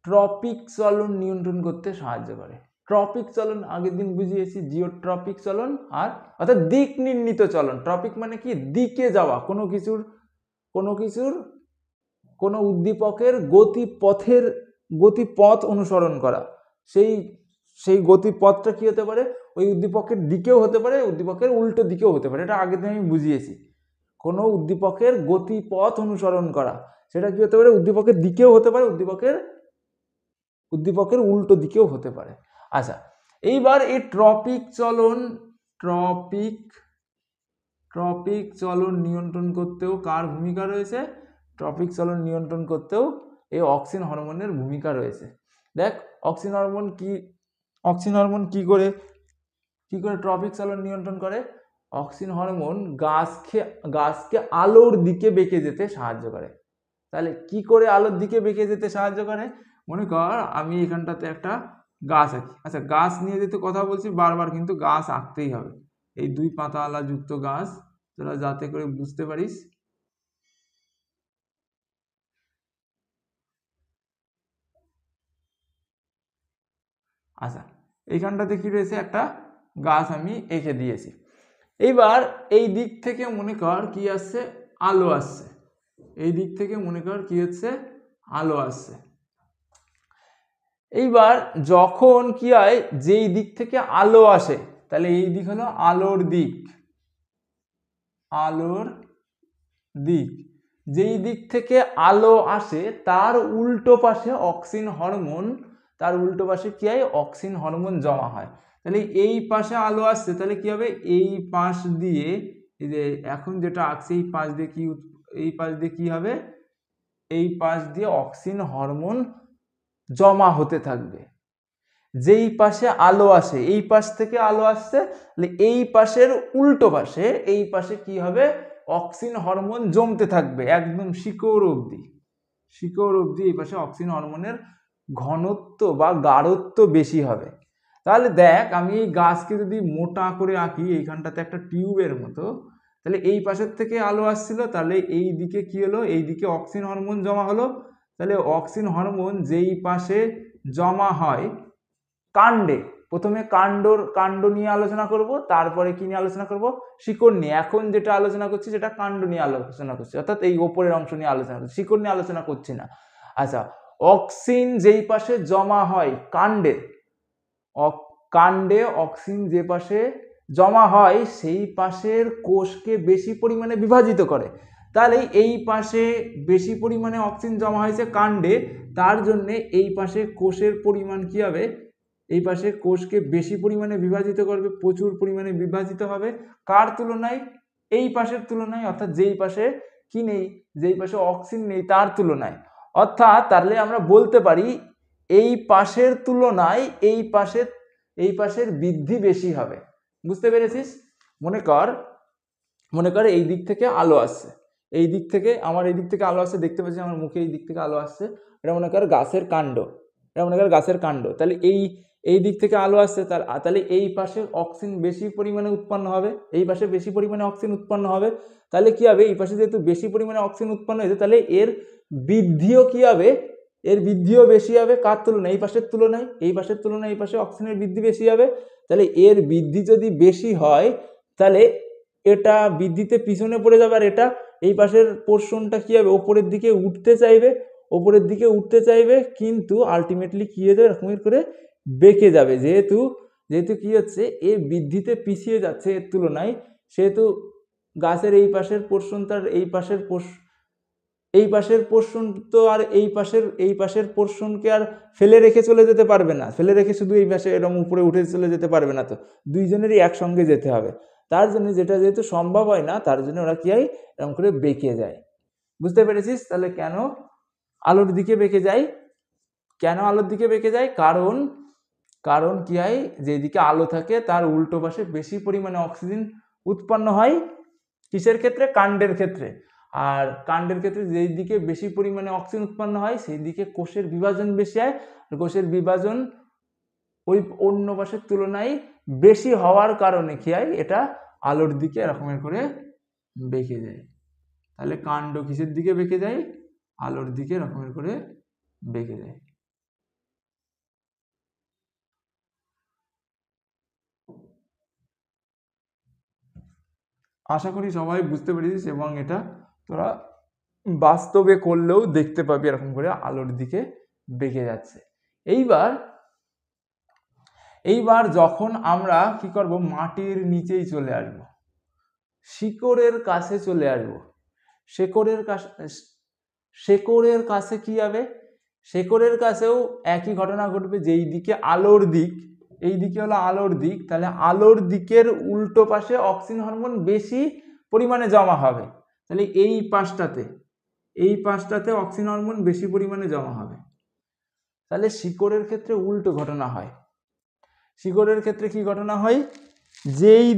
ট্রপিক চলন নিয়ন্ত্রণ করতে সাহায্য করে। ট্রপিক চলন আগের দিন বুঝিয়েছি, জিওট্রপিক চলন আর অর্থাৎ দিক নির্ণীত চলন। ট্রপিক মানে কি, দিকে যাওয়া, কোনো কিছুর কোনো উদ্দীপকের গতিপথ অনুসরণ করা। সেই গতিপথটা কি হতে পারে, ওই উদ্দীপকের দিকেও হতে পারে, উদ্দীপকের উল্টো দিকেও হতে পারে, এটা আগের দিন আমি বুঝিয়েছি। কোনো উদ্দীপকের গতিপথ অনুসরণ করা, সেটা কি হতে পারে, উদ্দীপকের দিকেও হতে পারে, উদ্দীপকের উল্টো দিকেও হতে পারে। আচ্ছা, এইবার এই ট্রপিক চলন নিয়ন্ত্রণ করতেও কার ভূমিকা রয়েছে, ট্রপিক চলন নিয়ন্ত্রণ করতেও এই অক্সিন হরমোনের ভূমিকা রয়েছে। দেখ অক্সিন হরমোন কি করে ট্রপিক চলন নিয়ন্ত্রণ করে। অক্সিন হরমোন গাছকে আলোর দিকে বেঁকে যেতে সাহায্য করে। তাহলে কি করে আলোর দিকে বেঁকে যেতে সাহায্য করে, মনে কর আমি এখানটাতে একটা গাছ আঁকি, আচ্ছা গাছ নিয়ে যেতে কথা বলছি বারবার, কিন্তু গাছ আঁকতেই হবে, এই 2 পাতাওয়ালা যুক্ত গাছ, তোরা যাতে করে বুঝতে পারিস। আচ্ছা, এইখানটাতে কি রয়েছে, একটা গাছ আমি এঁকে দিয়েছি। এইবার এই দিক থেকে মনে কর কি আসছে, আলো আসছে, এই দিক থেকে মনে কর কি হচ্ছে, আলো আসছে। এইবার যখন কি হয়, যেই দিক থেকে আলো আসে, তাহলে এই দিক হলো আলোর দিক, আলোর দিক। যেই দিক থেকে আলো আসে তার উল্টো পাশে অক্সিন হরমোন, তার উল্টো পাশে কি হয়, অক্সিন হরমোন জমা হয়। তাহলে এই পাশে আলো আসছে, তাহলে কি হবে, এই পাশ দিয়ে, এই যে এখন যেটা আসছে এই পাশ দিয়ে কি, এই পাশ দিয়ে কি হবে, এই পাশ দিয়ে অক্সিন হরমোন জমা হতে থাকবে। যেই পাশে আলো আসে, এই পাশ থেকে আলো আসছে, তাহলে এই পাশের উল্টো পাশে, এই পাশে কি হবে, অক্সিন হরমোন জমতে থাকবে একদম শিকড় অবধি, শিকড় অবধি এই পাশে অক্সিন হরমোনের ঘনত্ব বা গাঢ়ত্ব বেশি হবে। তাহলে দেখ, আমি এই গাছকে যদি মোটা করে আঁকি, এইখানটাতে একটা টিউবের মতো, তাহলে এই পাশের থেকে আলো আসছিল, তাহলে এই দিকে কি হলো, এই দিকে অক্সিন হরমোন জমা হলো। তাহলে অক্সিন হরমোন যেই পাশে জমা হয় কাণ্ডে, প্রথমে কাণ্ড নিয়ে আলোচনা করব, তারপরে কি নিয়ে আলোচনা করব, শিকড় নিয়ে। এখন যেটা আলোচনা করছি সেটা কাণ্ড নিয়ে আলোচনা করছি, অর্থাৎ এই ওপরের অংশ নিয়ে আলোচনা করছি, শিকড় নিয়ে আলোচনা করছি না। আচ্ছা, অক্সিন যেই পাশে জমা হয় কাণ্ডে, কাণ্ডে অক্সিন যে পাশে জমা হয় সেই পাশের কোষকে বেশি পরিমাণে বিভাজিত করে। তাহলে এই পাশে বেশি পরিমাণে অক্সিজেন জমা হয়েছে কাণ্ডে, তার জন্যে এই পাশে কোষের পরিমাণ কি হবে, এই পাশে কোষকে বেশি পরিমাণে বিভাজিত করবে, প্রচুর পরিমাণে বিভাজিত হবে। কার তুলনায়, এই পাশের তুলনায়, অর্থাৎ যেই পাশে কি নেই, যেই পাশে অক্সিজেন নেই তার তুলনায়। অর্থাৎ তাহলে আমরা বলতে পারি এই পাশের তুলনায় এই পাশের বৃদ্ধি বেশি হবে। বুঝতে পেরেছিস? মনে কর এই দিক থেকে আলো আসছে, এই দিক থেকে আমার এই দিক থেকে আলো আসছে, দেখতে পাচ্ছি আমার মুখে এই দিক থেকে আলো আসছে, এটা মনে কর গাছের কাণ্ড, এটা মনে কর গাছের কাণ্ড। তাহলে এই দিক থেকে আলো আসছে, তাহলে এই পাশে অক্সিজেন বেশি পরিমাণে উৎপন্ন হবে, এই পাশে বেশি পরিমাণে অক্সিজেন উৎপন্ন হবে। তাহলে কি হবে, এই পাশে যেহেতু বেশি পরিমাণে অক্সিজেন উৎপন্ন হয়েছে, তাহলে এর বৃদ্ধিও কি হবে, এর বৃদ্ধিও বেশি হবে। কার তুলনায়, এই পাশের তুলনায়, এই পাশের তুলনায় এই পাশে অক্সিজেনের বৃদ্ধি বেশি হবে। তাহলে এর বৃদ্ধি যদি বেশি হয়, তাহলে এটা বৃদ্ধিতে পিছনে পড়ে যাবে, আর এটা এই পাশের পোর্শনটা কি হবে, ওপরের দিকে উঠতে চাইবে, ওপরের দিকে উঠতে চাইবে, কিন্তু আলটিমেটলি কি হয়ে যাবে, এরকমের করে বেঁকে যাবে। যেহেতু কি হচ্ছে, এ বৃদ্ধিতে পিছিয়ে যাচ্ছে এর তুলনায়, সেহেতু গাছের এই পাশের পোর্শন তার এই পাশের পোর্শন তো আর এই পাশের পোর্শনকে আর ফেলে রেখে চলে যেতে পারবে না, ফেলে রেখে শুধু এই পাশে এরকম উপরে উঠে চলে যেতে পারবে না, তো দুইজনেরই একসঙ্গে যেতে হবে। তার জন্য যেটা যেহেতু সম্ভব হয় না, তার জন্য ওরা কি হয়, এরকম করে বেঁকে যায়। বুঝতে পেরেছিস? তাহলে কেন আলোর দিকে বেঁকে যায়, কেন আলোর দিকে বেঁকে যায়, কারণ কি হয়, যেদিকে আলো থাকে তার উল্টো পাশে বেশি পরিমাণে অক্সিজেন উৎপন্ন হয়। কিসের ক্ষেত্রে, কাণ্ডের ক্ষেত্রে। আর কাণ্ডের ক্ষেত্রে যেই দিকে বেশি পরিমাণে অক্সিজেন উৎপন্ন হয় সেই দিকে কোষের বিভাজন বেশি হয়, কোষের বিভাজন ওই অন্য পাশের তুলনায় বেশি হওয়ার কারণে কি হয়, এটা আলোর দিকে এরকমের করে বেঁকে যায়। তাহলে কাণ্ড কিসের দিকে বেঁকে যায়, আলোর দিকে এরকমের করে বেঁকে যায়। আশা করি সবাই বুঝতে পেরেছিস, এবং এটা তোরা বাস্তবে করলেও দেখতে পাবি এরকম করে আলোর দিকে বেঁকে যাচ্ছে। এইবার যখন আমরা কি করব, মাটির নিচেই চলে আসব, শিকড়ের কাছে চলে আসব। শেকড়ের কাছে কি হবে, শেকড়ের কাছেও একই ঘটনা ঘটবে। যেই দিকে আলোর দিক, এই দিকে হলো আলোর দিক, তাহলে আলোর দিকের উল্টো পাশে অক্সিজেন হরমোন বেশি পরিমাণে জমা হবে। তাহলে এই পাশটাতে অক্সিজেন হরমোন বেশি পরিমাণে জমা হবে। তাহলে শিকড়ের ক্ষেত্রে উল্টো ঘটনা হয়। শিকড়ের ক্ষেত্রে কি ঘটনা হয়, যেই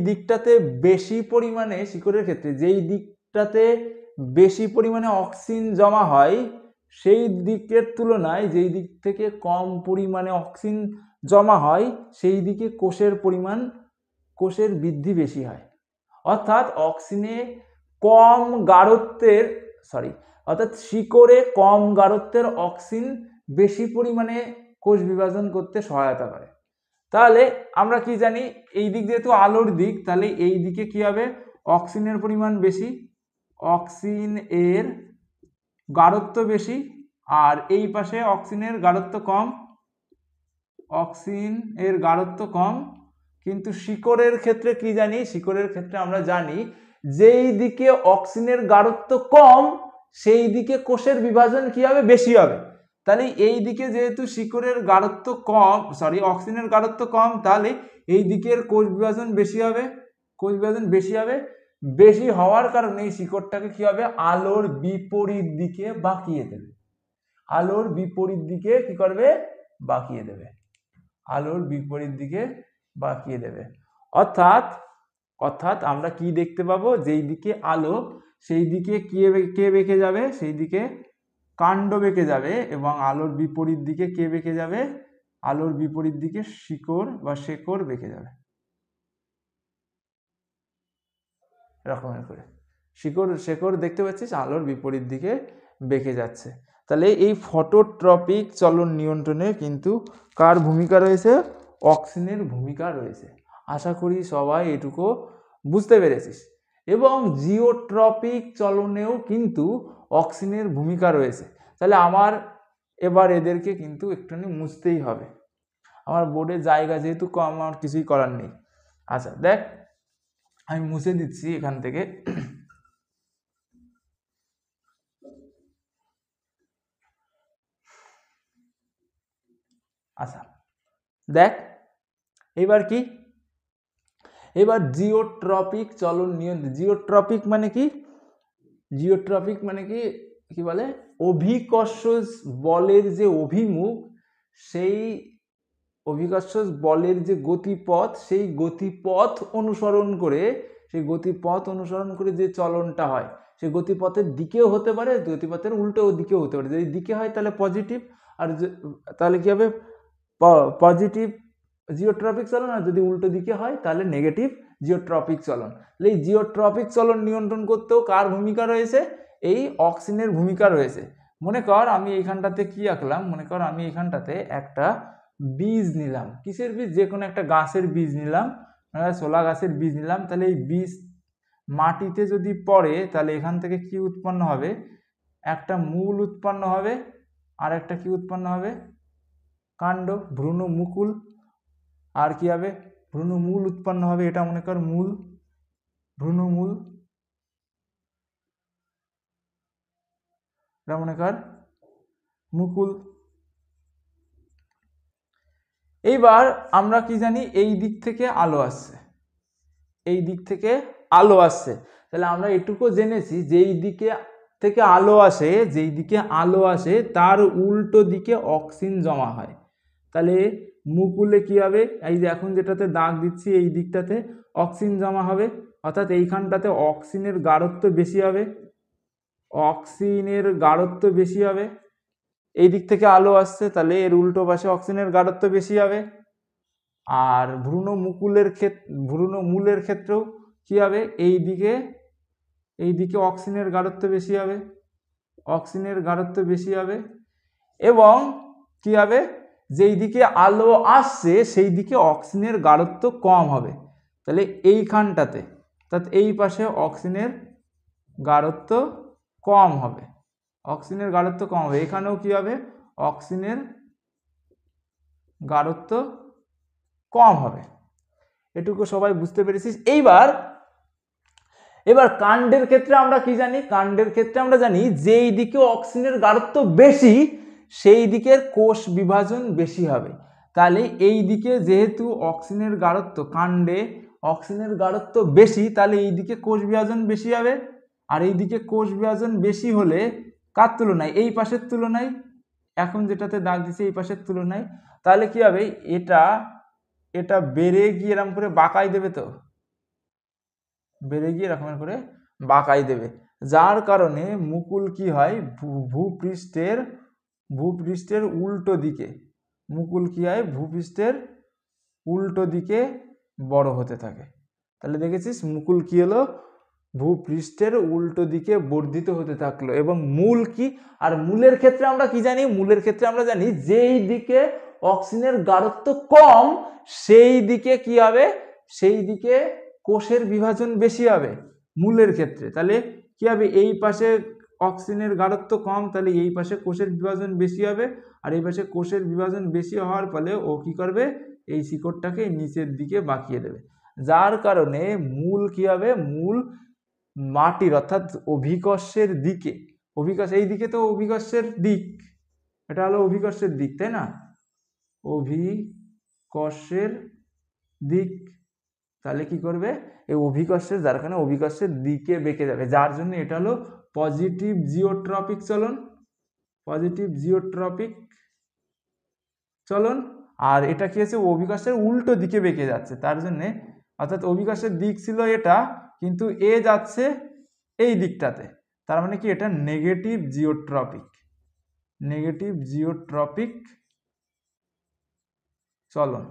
দিকটাতে বেশি পরিমাণে, শিকড়ের ক্ষেত্রে যেই দিকটাতে বেশি পরিমাণে অক্সিজেন জমা হয়, সেই দিকের তুলনায় যেই দিক থেকে কম পরিমাণে অক্সিজেন জমা হয় সেই দিকে কোষের বৃদ্ধি বেশি হয়। অর্থাৎ শিকড়ে কম গাঢ়ত্বের অক্সিজেন বেশি পরিমাণে কোষ বিভাজন করতে সহায়তা করে। তাহলে আমরা কি জানি, এই দিক যেহেতু আলোর দিক, তাহলে এই দিকে কি হবে, অক্সিজেনের পরিমাণ বেশি, অক্সিজেন এর গাঢ়ত্ব বেশি, আর এই পাশে অক্সিজেনের গাঢ়ত্ব কম, অক্সিজেন এর গাঢ়ত্ব কম। কিন্তু শিকড়ের ক্ষেত্রে কি জানি, শিকড়ের ক্ষেত্রে আমরা জানি যেই দিকে অক্সিজেনের গাঢ়ত্ব কম সেই দিকে কোষের বিভাজন কি হবে, বেশি হবে। তাহলে এই দিকে যেহেতু শিকড়ের গাঢ়ত্ব কম, অক্সিজেনের গাঢ়ত্ব কম, তাহলে এই দিকের কোষ বিভাজন বেশি হবে, কোষ বিভাজন বেশি হবে। বেশি হওয়ার কারণে এই শিকড়টাকে কি হবে, আলোর বিপরীত দিকে বাঁকিয়ে দেবে, আলোর বিপরীত দিকে কি করবে, বাঁকিয়ে দেবে, আলোর বিপরীত দিকে বাঁকিয়ে দেবে। অর্থাৎ আমরা কি দেখতে পাবো, যেই দিকে আলো সেই দিকে কে বেঁকে যাবে, সেই দিকে কাণ্ড বেঁকে যাবে, এবং আলোর বিপরীত দিকে কে বেঁকে যাবে, আলোর বিপরীত দিকে শিকড় বা শেকড় বেঁকে যাবে, এরকমের করে শেকড় দেখতে পাচ্ছিস আলোর বিপরীত দিকে বেঁকে যাচ্ছে। তাহলে এই ফটোট্রপিক চলন নিয়ন্ত্রণে কিন্তু কার ভূমিকা রয়েছে, অক্সিজেনের ভূমিকা রয়েছে। আশা করি সবাই এটুকু বুঝতে পেরেছিস। এবং জিওট্রপিক চলনেও কিন্তু অক্সিজেনের ভূমিকা রয়েছে। তাহলে আমার এবার এদেরকে কিন্তু একটুখানি মুছতেই হবে, আমার বোর্ডে জায়গা যেহেতু কম, আমার কিছুই করার নেই। আচ্ছা দেখ, আমি মুছে দিচ্ছি এখান থেকে। আচ্ছা দেখ, এবার কি, এবার জিওট্রপিক চলন নিয়ন্ত্রণ। জিওট্রপিক মানে কি, জিওট্রপিক মানে কি, কি বলে, অভিকর্ষ বলের যে অভিমুখ, সেই অভিকর্ষ বলের যে গতিপথ, সেই গতিপথ অনুসরণ করে, সেই গতিপথ অনুসরণ করে যে চলনটা হয়, সেই গতিপথের দিকেও হতে পারে, গতিপথের উল্টো দিকেও হতে পারে। যদি দিকে হয় তাহলে পজিটিভ, আর তাহলে কি হবে, পজিটিভ জিওট্রপিক চলন, আর যদি উল্টো দিকে হয় তাহলে নেগেটিভ জিওট্রপিক চলন। এই জিওট্রপিক চলন নিয়ন্ত্রণ করতেও কার ভূমিকা রয়েছে, এই অক্সিজেনের ভূমিকা রয়েছে। মনে কর আমি এইখানটাতে কি আঁকলাম, মনে কর আমি এইখানটাতে একটা বীজ নিলাম, কিসের বীজ, যে কোনো একটা গাছের বীজ নিলাম, ছোলা গাছের বীজ নিলাম। তাহলে এই বীজ মাটিতে যদি পড়ে তাহলে এখান থেকে কি উৎপন্ন হবে, একটা মূল উৎপন্ন হবে, আর একটা কি উৎপন্ন হবে, কাণ্ড, ভ্রূণ মুকুল, আর কি হবে, ভ্রূণমূল উৎপন্ন হবে। এটা মনে কর মূল, ভ্রূণমূল, এটা মনে কর মুকুল। এইবার আমরা কি জানি, এই দিক থেকে আলো আসছে, এই দিক থেকে আলো আসছে। তাহলে আমরা এটুকু জেনেছি, যেই দিকে থেকে আলো আসে, যেই দিকে আলো আসে তার উল্টো দিকে অক্সিজেন জমা হয়। তাহলে মুকুলে কি হবে, এই যে এখন যেটাতে দাগ দিচ্ছি এই দিকটাতে অক্সিজেন জমা হবে, অর্থাৎ এইখানটাতে অক্সিজেনের গাঢ়ত্ব বেশি হবে, অক্সিজেনের গাঢ়ত্ব বেশি হবে। এই দিক থেকে আলো আসছে, তাহলে এর উল্টো পাশে অক্সিজেনের গাঢ়ত্ব বেশি হবে। আর ভ্রূণমূলের ক্ষেত্রেও কি হবে, এই দিকে অক্সিজেনের গাঢ়ত্ব বেশি হবে, অক্সিজেনের গাঢ়ত্ব বেশি হবে। এবং কি হবে, যেই দিকে আলো আসছে সেই দিকে অক্সিজেনের গাঢ়ত্ব কম হবে। তাহলে এইখানটাতে, অর্থাৎ এই পাশে অক্সিজেনের গাঢ়ত্ব কম হবে, অক্সিজেনের গাঢ়ত্ব কম হবে। এখানেও কি হবে, অক্সিজেনের গাঢ়ত্ব কম হবে। এটুকু সবাই বুঝতে পেরেছিস। এবার কাণ্ডের ক্ষেত্রে আমরা কি জানি, কাণ্ডের ক্ষেত্রে আমরা জানি যেই দিকে অক্সিজেনের গাঢ়ত্ব বেশি সেই দিকের কোষ বিভাজন বেশি হবে। তাহলে এই দিকে যেহেতু অক্সিজেনের গাঢ়ত্ব, কাণ্ডে অক্সিজেনের গাঢ়ত্ব বেশি, তাহলে এই দিকে কোষ বিভাজন বেশি হবে। আর এই দিকে কোষ বিভাজন বেশি হলে কার তুলনায়, এই পাশের তুলনায়, এখন যেটাতে দাগ দিচ্ছে এই পাশের তুলনায়, তাহলে কি হবে, এটা বেড়ে গিয়ে এরকম করে বাঁকাই দেবে, তো বেড়ে গিয়ে এরকম করে বাঁকাই দেবে, যার কারণে মুকুল কি হয়, ভূপৃষ্ঠের উল্টো দিকে, মুকুল কি হয়, ভূপৃষ্ঠের উল্টো দিকে বড় হতে থাকে। তাহলে দেখেছিস মুকুল কি হলো, ভূপৃষ্ঠের উল্টো দিকে বর্ধিত হতে থাকলো। এবং মূল কি, আর মূলের ক্ষেত্রে আমরা কি জানি, মূলের ক্ষেত্রে আমরা জানি যেই দিকে অক্সিজেনের গাঢ়ত্ব কম সেই দিকে কি হবে, সেই দিকে কোষের বিভাজন বেশি হবে মূলের ক্ষেত্রে। তাহলে কি হবে, এই পাশে অক্সিজেনের গাঢ়ত্ব কম, তাহলে এই পাশে কোষের বিভাজন বেশি হবে, আর এই পাশে কোষের বিভাজন বেশি হওয়ার ফলে ও কি করবে, এই শিকড়টাকে নিচের দিকে বাঁকিয়ে দেবে, যার কারণে মূল কি হবে, মূল মাটির অর্থাৎ অভিকর্ষের দিকে, অভিকর্ষ এই দিকে তো অভিকর্ষের দিক, এটা হলো অভিকর্ষের দিক, তাই না, অভিকর্ষের দিক। তাহলে কি করবে, এই অভিকর্ষের, যার কারণে অভিকর্ষের দিকে বেঁকে যাবে, যার জন্য এটা হলো পজিটিভ জিওট্রপিক চলন, পজিটিভ জিওট্রপিক চলন। আর এটা কি আছে, অভিকর্ষের উল্টো দিকে বেঁকে যাচ্ছে, তার জন্যে, অর্থাৎ অভিকর্ষের দিক ছিল এটা, কিন্তু এ যাচ্ছে এই দিকটাতে, তার মানে কি এটা নেগেটিভ জিওট্রপিক, নেগেটিভ জিওট্রপিক চলন।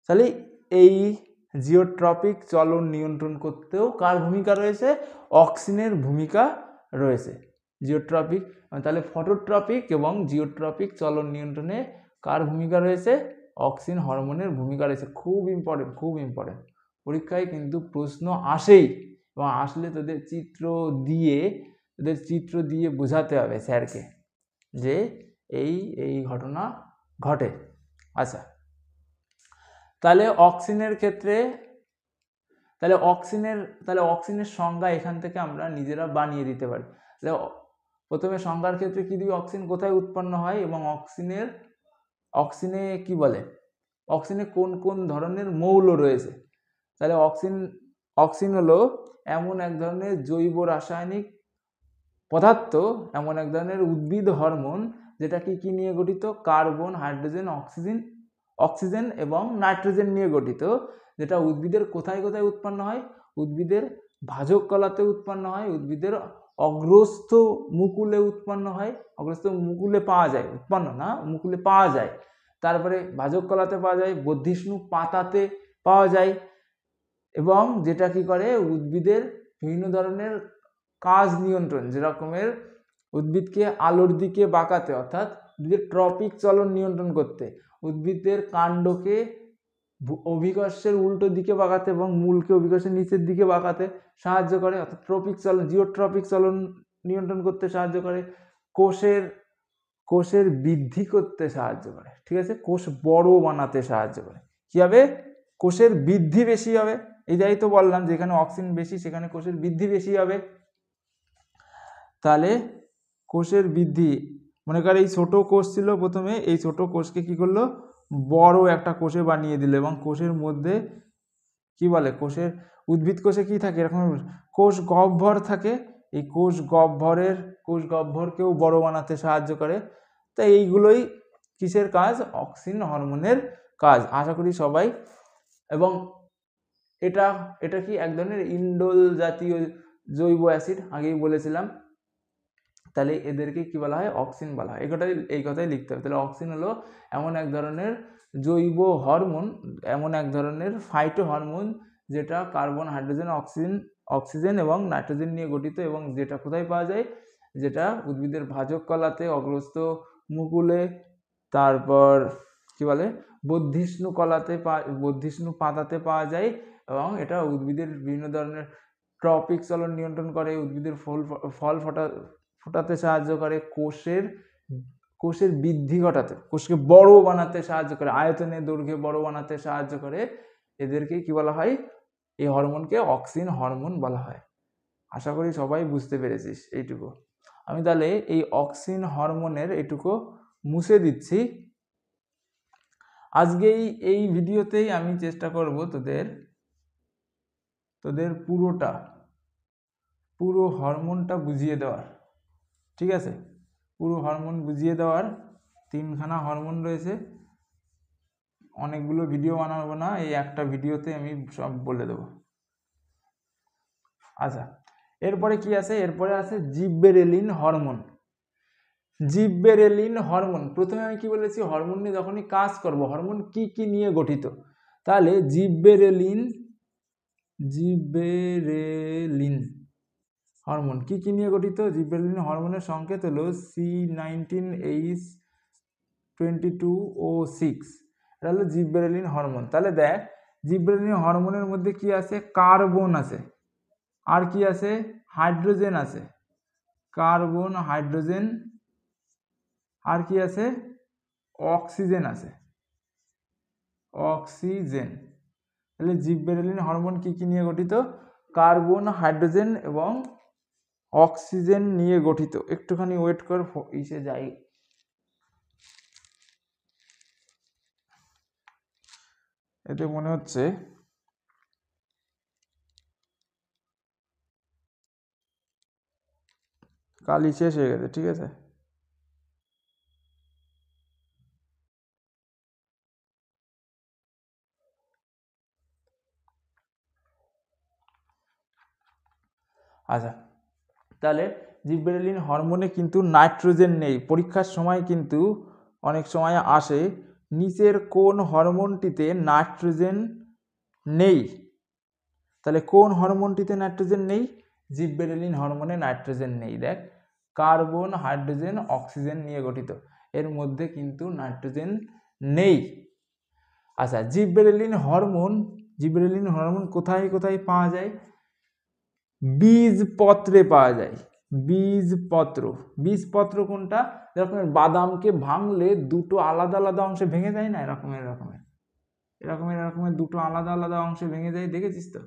তাহলে এই জিওট্রপিক চলন নিয়ন্ত্রণ করতেও কার ভূমিকা রয়েছে, অক্সিনের ভূমিকা রয়েছে। জিওট্রপিক, তাহলে ফটোট্রপিক এবং জিওট্রপিক চলন নিয়ন্ত্রণে কার ভূমিকা রয়েছে, অক্সিন হরমোনের ভূমিকা রয়েছে। খুব ইম্পর্টেন্ট, খুব ইম্পর্টেন্ট, পরীক্ষায় কিন্তু প্রশ্ন আসেই, এবং আসলে তোদের চিত্র দিয়ে বোঝাতে হবে স্যারকে যে এই ঘটনা ঘটে। আচ্ছা, তাহলে অক্সিনের ক্ষেত্রে, তাহলে অক্সিনের সংজ্ঞা এখান থেকে আমরা নিজেরা বানিয়ে দিতে পারি। তাহলে প্রথমে সংজ্ঞার ক্ষেত্রে কি দিই, অক্সিন কোথায় উৎপন্ন হয় এবং অক্সিনে কি বলে, অক্সিনে কোন কোন ধরনের মৌল রয়েছে। তাহলে অক্সিন হলো এমন এক ধরনের জৈব রাসায়নিক পদার্থ, এমন এক ধরনের উদ্ভিদ হরমোন, যেটা কি নিয়ে গঠিত, কার্বন, হাইড্রোজেন, অক্সিজেন এবং নাইট্রোজেন নিয়ে গঠিত, যেটা উদ্ভিদের কোথায় কোথায় উৎপন্ন হয়, উদ্ভিদের ভাজক কলাতে উৎপন্ন হয়, উদ্ভিদের অগ্রস্থ মুকুলে উৎপন্ন হয়, অগ্রস্থ মুকুলে পাওয়া যায়, উৎপন্ন না, মুকুলে পাওয়া যায়, তারপরে ভাজক কলাতে পাওয়া যায়, বর্ধিষ্ণু পাতাতে পাওয়া যায়, এবং যেটা কি করে উদ্ভিদের বিভিন্ন ধরনের কাজ নিয়ন্ত্রণ, যেরকমের উদ্ভিদকে আলোর দিকে বাঁকাতে, অর্থাৎ উদ্ভিদের ট্রপিক চলন নিয়ন্ত্রণ করতে, উদ্ভিদের কাণ্ডকে অভিকর্ষের উল্টো দিকে বাঁকাতে এবং মূলকে অভিকর্ষের নিচের দিকে বাঁকাতে সাহায্য করে, অর্থাৎ ট্রপিক চলন, জিওট্রপিক চলন নিয়ন্ত্রণ করতে সাহায্য করে, কোষের বৃদ্ধি করতে সাহায্য করে, ঠিক আছে, কোষ বড় বানাতে সাহায্য করে, কি হবে, কোষের বৃদ্ধি বেশি হবে, এটাই তো বললাম, যেখানে অক্সিজেন বেশি সেখানে কোষের বৃদ্ধি বেশি হবে। তাহলে কোষের বৃদ্ধি, মনে কর এই ছোট কোষ ছিল প্রথমে, এই ছোট কোষকে কি করলো, বড় একটা কোষে বানিয়ে দিল, এবং কোষের মধ্যে কি বলে, উদ্ভিদ কোষে কি থাকে, এরকম কোষ গহ্বর থাকে, এই কোষ গহ্বরকেও বড় বানাতে সাহায্য করে। তাই এইগুলোই কিসের কাজ, অক্সিন হরমোনের কাজ, আশা করি সবাই। এবং এটা কি এক ধরনের ইন্ডোল জাতীয় জৈব অ্যাসিড, আগেই বলেছিলাম। তাহলে এদেরকে কি বলা হয়, অক্সিন বলা হয়, এই কথাই লিখতে হবে। তাহলে অক্সিন হলো এমন এক ধরনের জৈব হরমোন, এমন এক ধরনের ফাইটো হরমোন, যেটা কার্বন, হাইড্রোজেন, অক্সিজেন এবং নাইট্রোজেন নিয়ে গঠিত, এবং যেটা কোথায় পাওয়া যায়, যেটা উদ্ভিদের ভাজক কলাতে, অগ্রস্থ মুকুলে, তারপর কি বলে বর্ধিষ্ণু পাতাতে পাওয়া যায়, এবং এটা উদ্ভিদের বিভিন্ন ধরনের ট্রপিক চলন নিয়ন্ত্রণ করে, উদ্ভিদের ফল ফোটাতে সাহায্য করে, কোষের বৃদ্ধি ঘটাতে, কোষকে বড় বানাতে সাহায্য করে, আয়তনে দৈর্ঘ্যে বড় বানাতে সাহায্য করে। এদেরকে কি বলা হয়, এই হরমোনকে অক্সিন হরমোন বলা হয়। আশা করি সবাই বুঝতে পেরেছিস এইটুকু। আমি তাহলে এই অক্সিন হরমোনের এইটুকু মুছে দিচ্ছি। আজকেই এই ভিডিওতেই আমি চেষ্টা করব তোদের পুরো হরমোনটা বুঝিয়ে দেওয়ার, ঠিক আছে, পুরো হরমোন বুঝিয়ে দেওয়ার। 3খানা হরমোন রয়েছে, অনেকগুলো ভিডিও বানাবো না, এই একটা ভিডিওতে আমি সব বলে দেব। আচ্ছা, এরপরে কি আছে, এরপরে আছে জিববেরেলিন হরমোন। জিববেরেলিন হরমোন, প্রথমে আমি কি বলেছি, হরমোন নিয়ে যখনই কাজ করব, হরমোন কি নিয়ে গঠিত, তাহলে জিববেরেলিন হরমোন কি নিয়ে গঠিত, জিববেরেলিন হরমোনের সংকেত হলো C19H12 22O6, এটা হলো জিবরেলিন হরমোন। তাহলে দেখ জিবরেলিন হরমোনের মধ্যে কি আছে, কার্বন আছে, আর কি আছে, হাইড্রোজেন আছে, কার্বন হাইড্রোজেন, আর কি আছে, অক্সিজেন আছে, অক্সিজেন। তাহলে জিবরেলিন হরমোন কি কি নিয়ে গঠিত, কার্বন হাইড্রোজেন এবং অক্সিজেন নিয়ে গঠিত। একটুখানি ওয়েট কর, ইসে যাই। এতে মনে হচ্ছে কালি শেষ হয়ে গেছে, ঠিক আছে। আচ্ছা, তাহলে জিবরেলিন হরমোনে কিন্তু নাইট্রোজেন নেই। পরীক্ষার সময় কিন্তু অনেক সময় আসে নিচের কোন হরমোনটিতে নাইট্রোজেন নেই। তাহলে কোন হরমোনটিতে নাইট্রোজেন নেই, জিবরেলিন হরমোনে নাইট্রোজেন নেই। দেখ কার্বন হাইড্রোজেন অক্সিজেন নিয়ে গঠিত, এর মধ্যে কিন্তু নাইট্রোজেন নেই। আচ্ছা, জিবরেলিন হরমোন কোথায় কোথায় পাওয়া যায়, বীজপত্রে পাওয়া যায়। বীজপত্র কোনটা, যেরকম বাদামকে ভাঙলে দুটো আলাদা আলাদা অংশে ভেঙে যায় না, এরকমের দুটো আলাদা আলাদা অংশে ভেঙে যায়, দেখেছিস তো।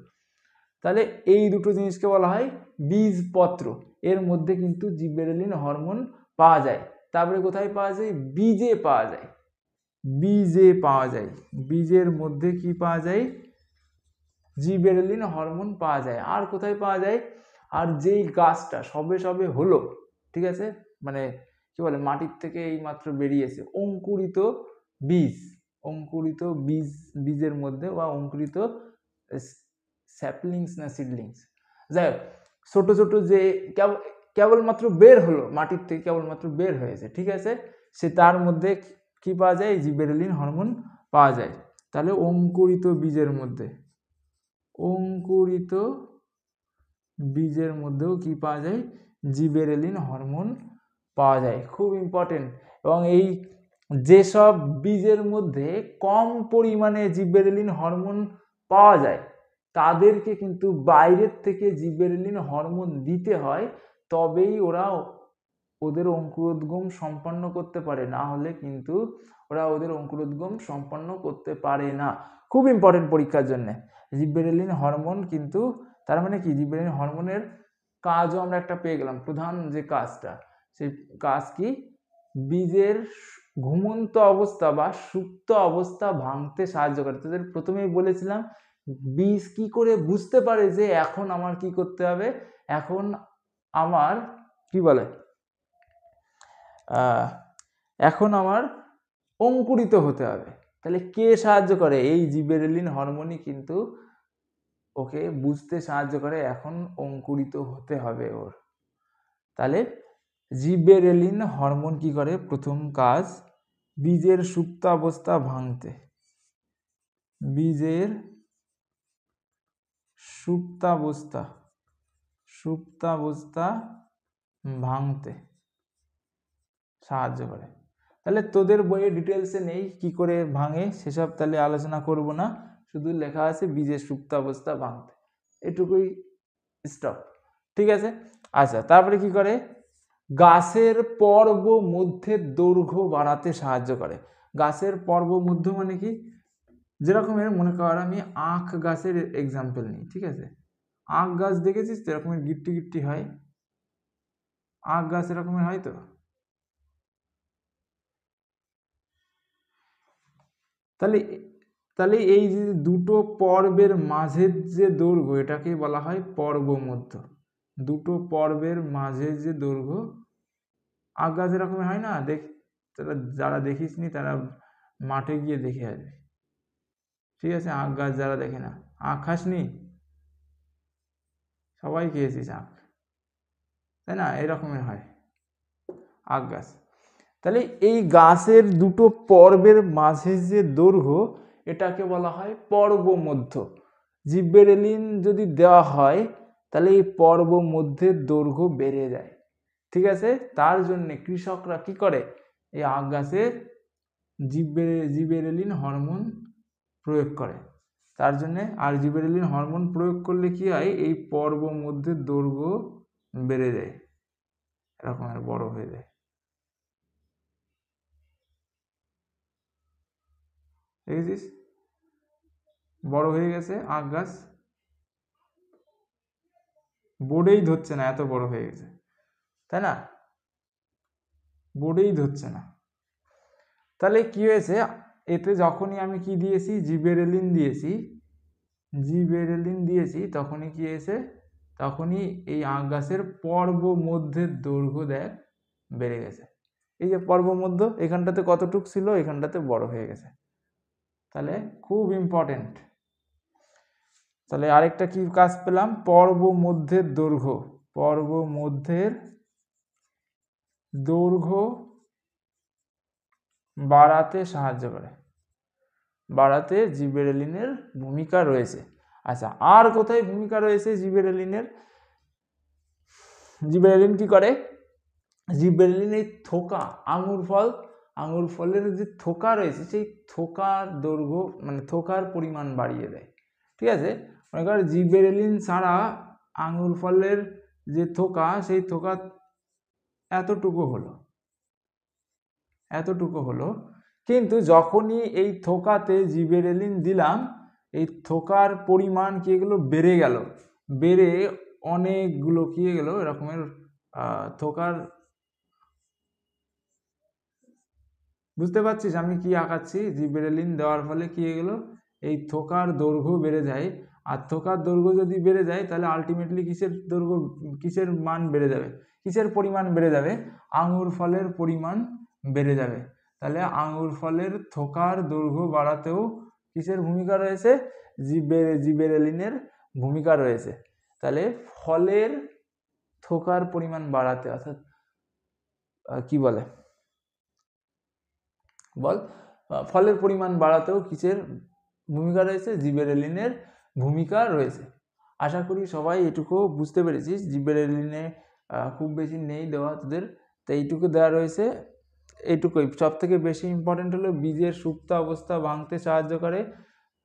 তাহলে এই দুটো জিনিসকে বলা হয় বীজপত্র, এর মধ্যে কিন্তু জিবরেলিন হরমোন পাওয়া যায়। তারপরে কোথায় পাওয়া যায়, বীজে পাওয়া যায়, বীজের মধ্যে কি পাওয়া যায়, জিবরেলিন হরমোন পাওয়া যায়। আর কোথায় পাওয়া যায়, আর যেই গাছটা সবে সবে হলো, ঠিক আছে, মানে কি বলে মাটির থেকে এই মাত্র বেরিয়েছে, অঙ্কুরিত বীজের মধ্যে, বা অঙ্কুরিত স্যাপলিংস না সিডলিংস, যাই হোক ছোট ছোট যে কেবলমাত্র বের হলো মাটির থেকে, কেবলমাত্র বের হয়েছে, ঠিক আছে, সে তার মধ্যে কি পাওয়া যায়, জিবরেলিন হরমোন পাওয়া যায়। তাহলে অঙ্কুরিত বীজের মধ্যেও কি পাওয়া যায়, জিবরেলিন হরমোন পাওয়া যায়, খুব ইম্পর্টেন্ট। এবং এই যেসব বীজের মধ্যে কম পরিমাণে জিবরেলিন হরমোন পাওয়া যায় তাদেরকে কিন্তু বাইরের থেকে জিবরেলিন হরমোন দিতে হয়, তবেই ওরা ওদের অঙ্কুরোদ্গম সম্পন্ন করতে পারে, না হলে কিন্তু ওরা ওদের অঙ্কুরোদ্গম সম্পন্ন করতে পারে না। খুব ইম্পর্টেন্ট পরীক্ষার জন্য জিবরেলিন হরমোন কিন্তু, তার মানে কি, জিবরেলিন হরমোনের কাজও আমরা একটা পেয়ে গেলাম, প্রধান যে কাজটা, সেই কাজ কি, বীজের ঘুমন্ত অবস্থা বা সুপ্ত অবস্থা ভাঙতে সাহায্য করে। তোদের প্রথমেই বলেছিলাম বীজ কি করে বুঝতে পারে যে এখন আমার কি করতে হবে, এখন আমার কি বলে, এখন আমার অঙ্কুরিত হতে হবে। তাহলে কে সাহায্য করে, এই জিবরেলিন হরমোনই কিন্তু ওকে বুঝতে সাহায্য করে এখন অঙ্কুরিত হতে হবে ওর। তাহলে জিবরেলিন হরমোন কি করে, প্রথম কাজ বীজের সুপ্তাবস্থা ভাঙতে, বীজের সুপ্তাবস্থা ভাঙতে সাহায্য করে। তাহলে তোদের বইয়ে ডিটেলসে নেই কি করে ভাঙে, সেসব তাহলে আলোচনা করব না, শুধু লেখা আছে বীজের সুপ্তাবস্থা ভাঙতে, এটুকুই স্টপ, ঠিক আছে। আচ্ছা, তারপরে কি করে, গাছের পর্ব মধ্যে দৈর্ঘ্য বাড়াতে সাহায্য করে। গাছের পর্ব মধ্য মানে কি, যেরকমের মনে কর আমি আখ গাছের এক্সাম্পল নিই, ঠিক আছে, আখ গাছ দেখেছিস তো এরকমের গিট্টি গিট্টি হয়, আখ গাছ এরকমের হয় তো। তাহলে এই যে দুটো পর্বের মাঝের যে দৈর্ঘ্য, এটাকে বলা হয় পর্ব মধ্য। দুটো পর্বের মাঝের যে দৈর্ঘ্য, আখ গাছ এরকম হয় না, যারা দেখিস নি তারা মাঠে গিয়ে দেখে আসবে, ঠিক আছে। আখ গাছ যারা দেখে না, আখ খাসনি, সবাই খেয়েছিস আখ, তাই না, এরকমের হয় আখ গাছ। তাহলে এই গাছের দুটো পর্বের মাঝে যে দৈর্ঘ্য, এটাকে বলা হয় পর্ব মধ্য। জিবরেলিন যদি দেওয়া হয় তাহলে এই পর্ব মধ্যের দৈর্ঘ্য বেড়ে যায়, ঠিক আছে। তার জন্য কৃষকরা কি করে, এই আখ গাছের জিবেরেলিন হরমোন প্রয়োগ করে। তার জন্য আর জিবেরেলিন হরমোন প্রয়োগ করলে কি হয়, এই পর্ব মধ্যের দৈর্ঘ্য বেড়ে যায়, এরকমের বড় হয়ে যায়। দেখেছিস বড় হয়ে গেছে আখ গাছ, বোর্ডেই ধরছে না, এত বড় হয়ে গেছে, তাই না? বোর্ডেই ধরছে না। তাহলে কি হয়েছে, এতে যখনই আমি কি দিয়েছি, জিবেরেলিন দিয়েছি, তখনই কি হয়েছে, তখনই এই আখ গাছের পর্ব মধ্যের দৈর্ঘ্য দেখ বেড়ে গেছে। এই যে পর্ব মধ্য, এখানটাতে কতটুক ছিল, এখানটাতে বড় হয়ে গেছে। তাহলে খুব ইম্পর্টেন্ট। তাহলে আরেকটা কি কাজ পেলাম, পর্ব মধ্যের দৈর্ঘ্য, পর্ব মধ্যের দৈর্ঘ্য বাড়াতে সাহায্য করে, বাড়াতে জিবেরেলিনের ভূমিকা রয়েছে। আচ্ছা, আর কোথায় ভূমিকা রয়েছে জিবেরেলিনের? জিবেরেলিন কি করে, জিবেরেলিন এই থোকা, আঙুর ফলের যে থোকা রয়েছে, সেই থোকার দৈর্ঘ্য মানে থোকার পরিমাণ বাড়িয়ে দেয়। ঠিক আছে, মনে কর জিবেরেলিন ছাড়া আঙুর ফলের যে থোকা, সেই থোকা এতটুকু হলো, কিন্তু যখনই এই থোকাতে জিবেরেলিন দিলাম, এই থোকার পরিমাণ কি গেল, বেড়ে গেল, বেড়ে অনেকগুলো কি গেল এরকমের থোকার, বুঝতে পারছিস আমি কি আঁকাচ্ছি? জিবেরেলিন দেওয়ার ফলে কি হয়ে গেল, এই থোকার দৈর্ঘ্য বেড়ে যায়। আর থোকার দৈর্ঘ্য যদি বেড়ে যায়, তাহলে আলটিমেটলি কিসের মান বেড়ে যাবে, কিসের পরিমাণ বেড়ে যাবে? আঙুর ফলের পরিমাণ বেড়ে যাবে। তাহলে আঙুর ফলের থোকার দৈর্ঘ্য বাড়াতেও কিসের ভূমিকা রয়েছে? জিবেরেলিনের ভূমিকা রয়েছে। তাহলে ফলের থোকার পরিমাণ বাড়াতে, অর্থাৎ কি বলে বল, ফলের পরিমাণ বাড়াতেও কিসের ভূমিকা রয়েছে? জিবেরেলিনের ভূমিকা রয়েছে। আশা করি সবাই এটুকু বুঝতে পেরেছিস। জিবেরেলিনে খুব বেশি নেই দেওয়া তোদের, তো এইটুকু দেওয়া রয়েছে। এইটুকুই সব থেকে বেশি ইম্পর্টেন্ট হলো, বীজের সুপ্ত অবস্থা ভাঙতে সাহায্য করে,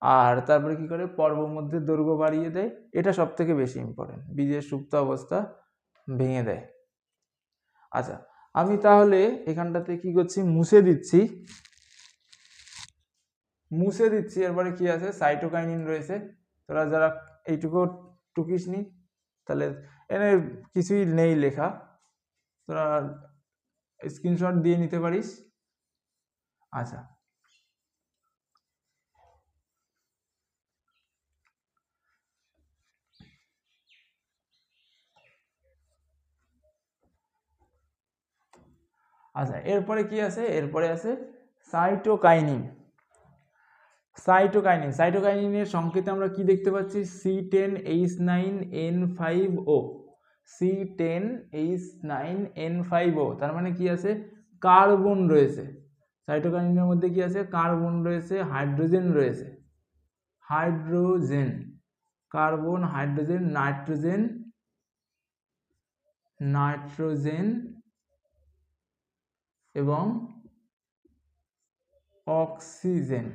আর তারপরে কি করে, পর্ব মধ্যে দৈর্ঘ্য বাড়িয়ে দেয়। এটা সব থেকে বেশি ইম্পর্টেন্ট, বীজের সুপ্ত অবস্থা ভেঙে দেয়। আচ্ছা, আমি তাহলে এখানটাতে কি করছি, মুছে দিচ্ছি। এরপরে কি আছে, সাইটোকাইনিন রয়েছে। তোরা যারা এইটুকু টুকিস নি, তাহলে এনে কিছুই নেই লেখা, তোরা স্ক্রিনশট দিয়ে নিতে পারিস। আচ্ছা, এরপরে কি আছে, এরপরে আছে সাইটোকাইনিন। সাইটোকাইনিনের সংকেতে আমরা কি দেখতে পাচ্ছি, C10H9N5O, C10H9N5O, তার মানে কি আছে, কার্বন রয়েছে। সাইটোকাইনিনের মধ্যে কি আছে, কার্বন রয়েছে, হাইড্রোজেন রয়েছে, কার্বন, হাইড্রোজেন, নাইট্রোজেন এবং অক্সিজেন।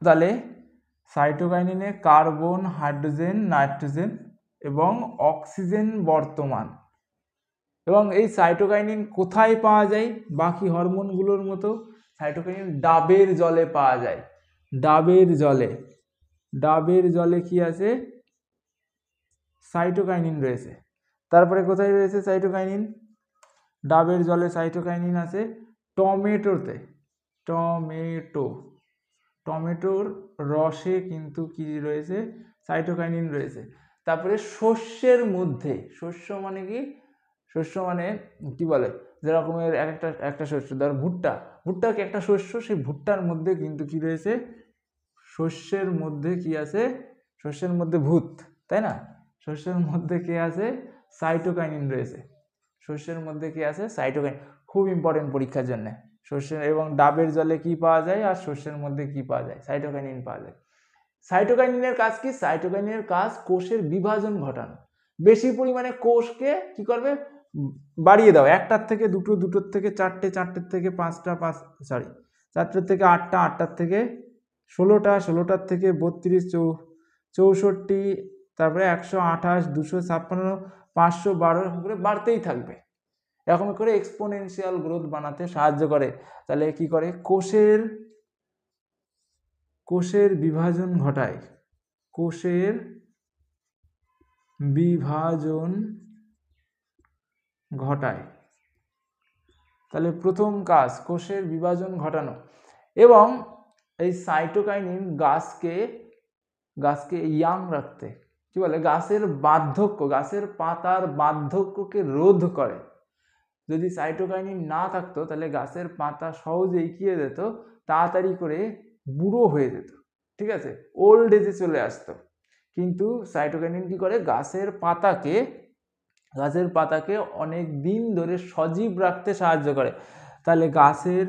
তাহলে সাইটোকাইনিনে কার্বন, হাইড্রোজেন, নাইট্রোজেন এবং অক্সিজেন বর্তমান। এবং এই সাইটোকাইনিন কোথায় পাওয়া যায়? বাকি হরমোনগুলোর মতো সাইটোকাইনিন ডাবের জলে পাওয়া যায়। ডাবের জলে কি আছে, সাইটোকাইনিন রয়েছে। তারপরে কোথায় রয়েছে সাইটোকাইনিন? ডাবের জলে সাইটোকাইনিন আছে টমেটোর রসে কিন্তু কি রয়েছে, সাইটোকাইনিন রয়েছে। তারপরে শস্যের মধ্যে, শস্য মানে কি বলে, যেরকমের একটা শস্য, ধর ভুট্টা কি একটা শস্য, সেই ভুট্টার মধ্যে কিন্তু কি রয়েছে, শস্যের মধ্যে কি আছে, শস্যের মধ্যে ভূত, তাই না? শস্যের মধ্যে কি আছে, সাইটোকাইনিন রয়েছে। শস্যের মধ্যে কি আছে, সাইটোকাইনিন। খুব ইম্পর্টেন্ট পরীক্ষার জন্য। শস্যের এবং ডাবের জলে কি পাওয়া যায়, আর শস্যের মধ্যে কি পাওয়া যায়, সাইটোকাইনিন পাওয়া যায়। সাইটোকাইনিনের কাজ কি? সাইটোকাইনিনের কাজ কোষের বিভাজন ঘটানো। বেশি পরিমাণে কোষকে কি করবে, বাড়িয়ে দাও, একটার থেকে দুটো, দুটোর থেকে চারটে, চারটের থেকে পাঁচটা, চারটের থেকে আটটা, আটটার থেকে 16টা, 16টার থেকে 32, 64, তারপরে 128, 256, 512 এরকম করে বাড়তেই থাকবে। এরকম করে এক্সপোনেনশিয়াল গ্রোথ বানাতে সাহায্য করে। তাহলে কি করে? কোষের বিভাজন ঘটায়, কোষের বিভাজন ঘটায়। তাহলে প্রথম কাজ কোষের বিভাজন ঘটানো। এবং এই সাইটোকাইনিন গাছকে ইয়াং রাখতে, কি বলে, গাছের পাতার বার্ধক্যকে রোধ করে। যদি সাইটোকাইনিন না থাকতো তাহলে গাছের পাতা সহজেই কি হয়ে যেত, তাড়াতাড়ি করে বুড়ো হয়ে যেত, ঠিক আছে, ওল্ড এজে চলে আসতো। কিন্তু সাইটোকাইনিন কি করে? গাছের পাতাকে অনেক দিন ধরে সজীব রাখতে সাহায্য করে। তাহলে গাছের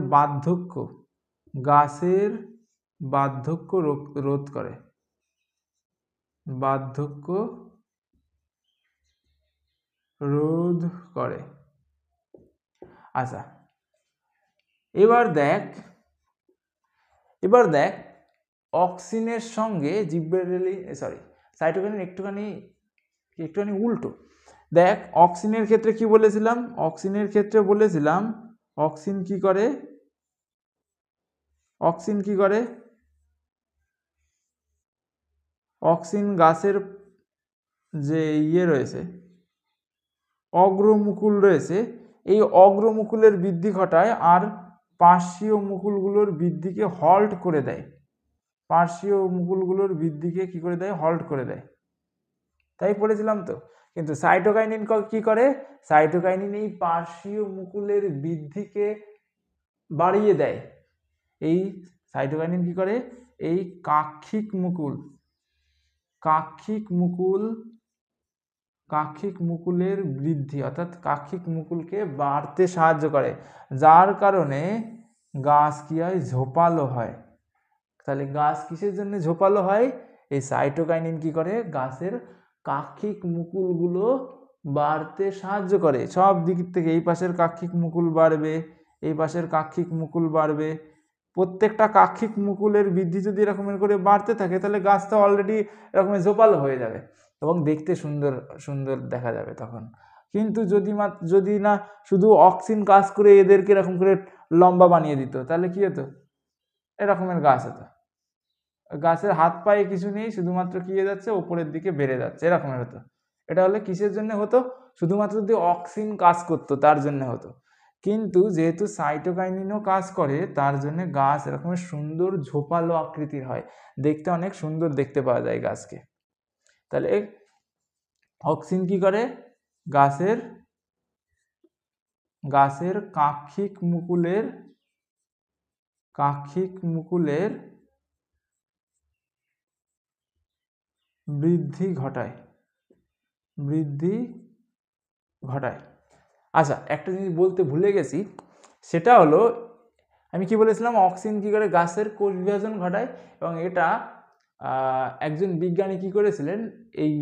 বার্ধক্য রোধ করে, আচ্ছা, এবার দেখ অক্সিনের সঙ্গে সাইটোকাইনিন একটুখানি উল্টো। দেখ, অক্সিনের ক্ষেত্রে কি বলেছিলাম? অক্সিন কি করে? অক্সিন গাছের যে রয়েছে, অগ্রমুকুল রয়েছে, এই অগ্রমুকুলের বৃদ্ধি ঘটায় আর পার্শ্বীয় মুকুলগুলোর বৃদ্ধিকে হল্ট করে দেয়। তাই পড়েছিলাম তো। কিন্তু সাইটোকাইনিন কি করে? সাইটোকাইনিন এই পার্শ্বীয় মুকুলের বৃদ্ধিকে বাড়িয়ে দেয়। এই সাইটোকাইনিন কি করে? এই কাক্ষিক মুকুলের বৃদ্ধি, অর্থাৎ কাক্ষিক মুকুলকে বাড়তে সাহায্য করে, যার কারণে গাছ কি হয়? ঝোপালো হয়। তাহলে গাছ কিসের জন্য ঝোপালো হয়? এই সাইটোকাইনিন কি করে? গাছের কাক্ষিক মুকুলগুলো বাড়তে সাহায্য করে সব দিক থেকে। এই পাশের কাক্ষিক মুকুল বাড়বে, এই পাশের কাক্ষিক মুকুল বাড়বে। প্রত্যেকটা কাক্ষিক মুকুলের বৃদ্ধি যদি এরকমের করে বাড়তে থাকে তাহলে গাছটা অলরেডি এরকমের ঝোপালো হয়ে যাবে এবং দেখতে সুন্দর সুন্দর দেখা যাবে তখন। কিন্তু যদি না শুধু অক্সিন কাজ করে এদেরকে এরকম করে লম্বা বানিয়ে দিত তাহলে কি হতো? এরকমের গাছ হতো। গাছের হাত পায়ে কিছু নেই, শুধুমাত্র কি হয়ে যাচ্ছে? ওপরের দিকে বেড়ে যাচ্ছে, এরকমের হতো। এটা হলে কিসের জন্য হতো? শুধুমাত্র যদি অক্সিন কাজ করতো তার জন্য হতো। কিন্তু যেহেতু সাইটোকাইনিনও কাজ করে, তার জন্য গাছ এরকমের সুন্দর ঝোপালো আকৃতির হয়, দেখতে অনেক সুন্দর দেখতে পাওয়া যায় গাছকে। তাহলে অক্সিন কি করে? গাছের কাক্ষিক মুকুলের বৃদ্ধি ঘটায়। আচ্ছা, একটা জিনিস বলতে ভুলে গেছি, সেটা হলো আমি কি বলেছিলাম? অক্সিন কি করে? গাছের কোষ বিভাজন ঘটায়। এবং এটা একজন বিজ্ঞানী কি করেছিলেন? এই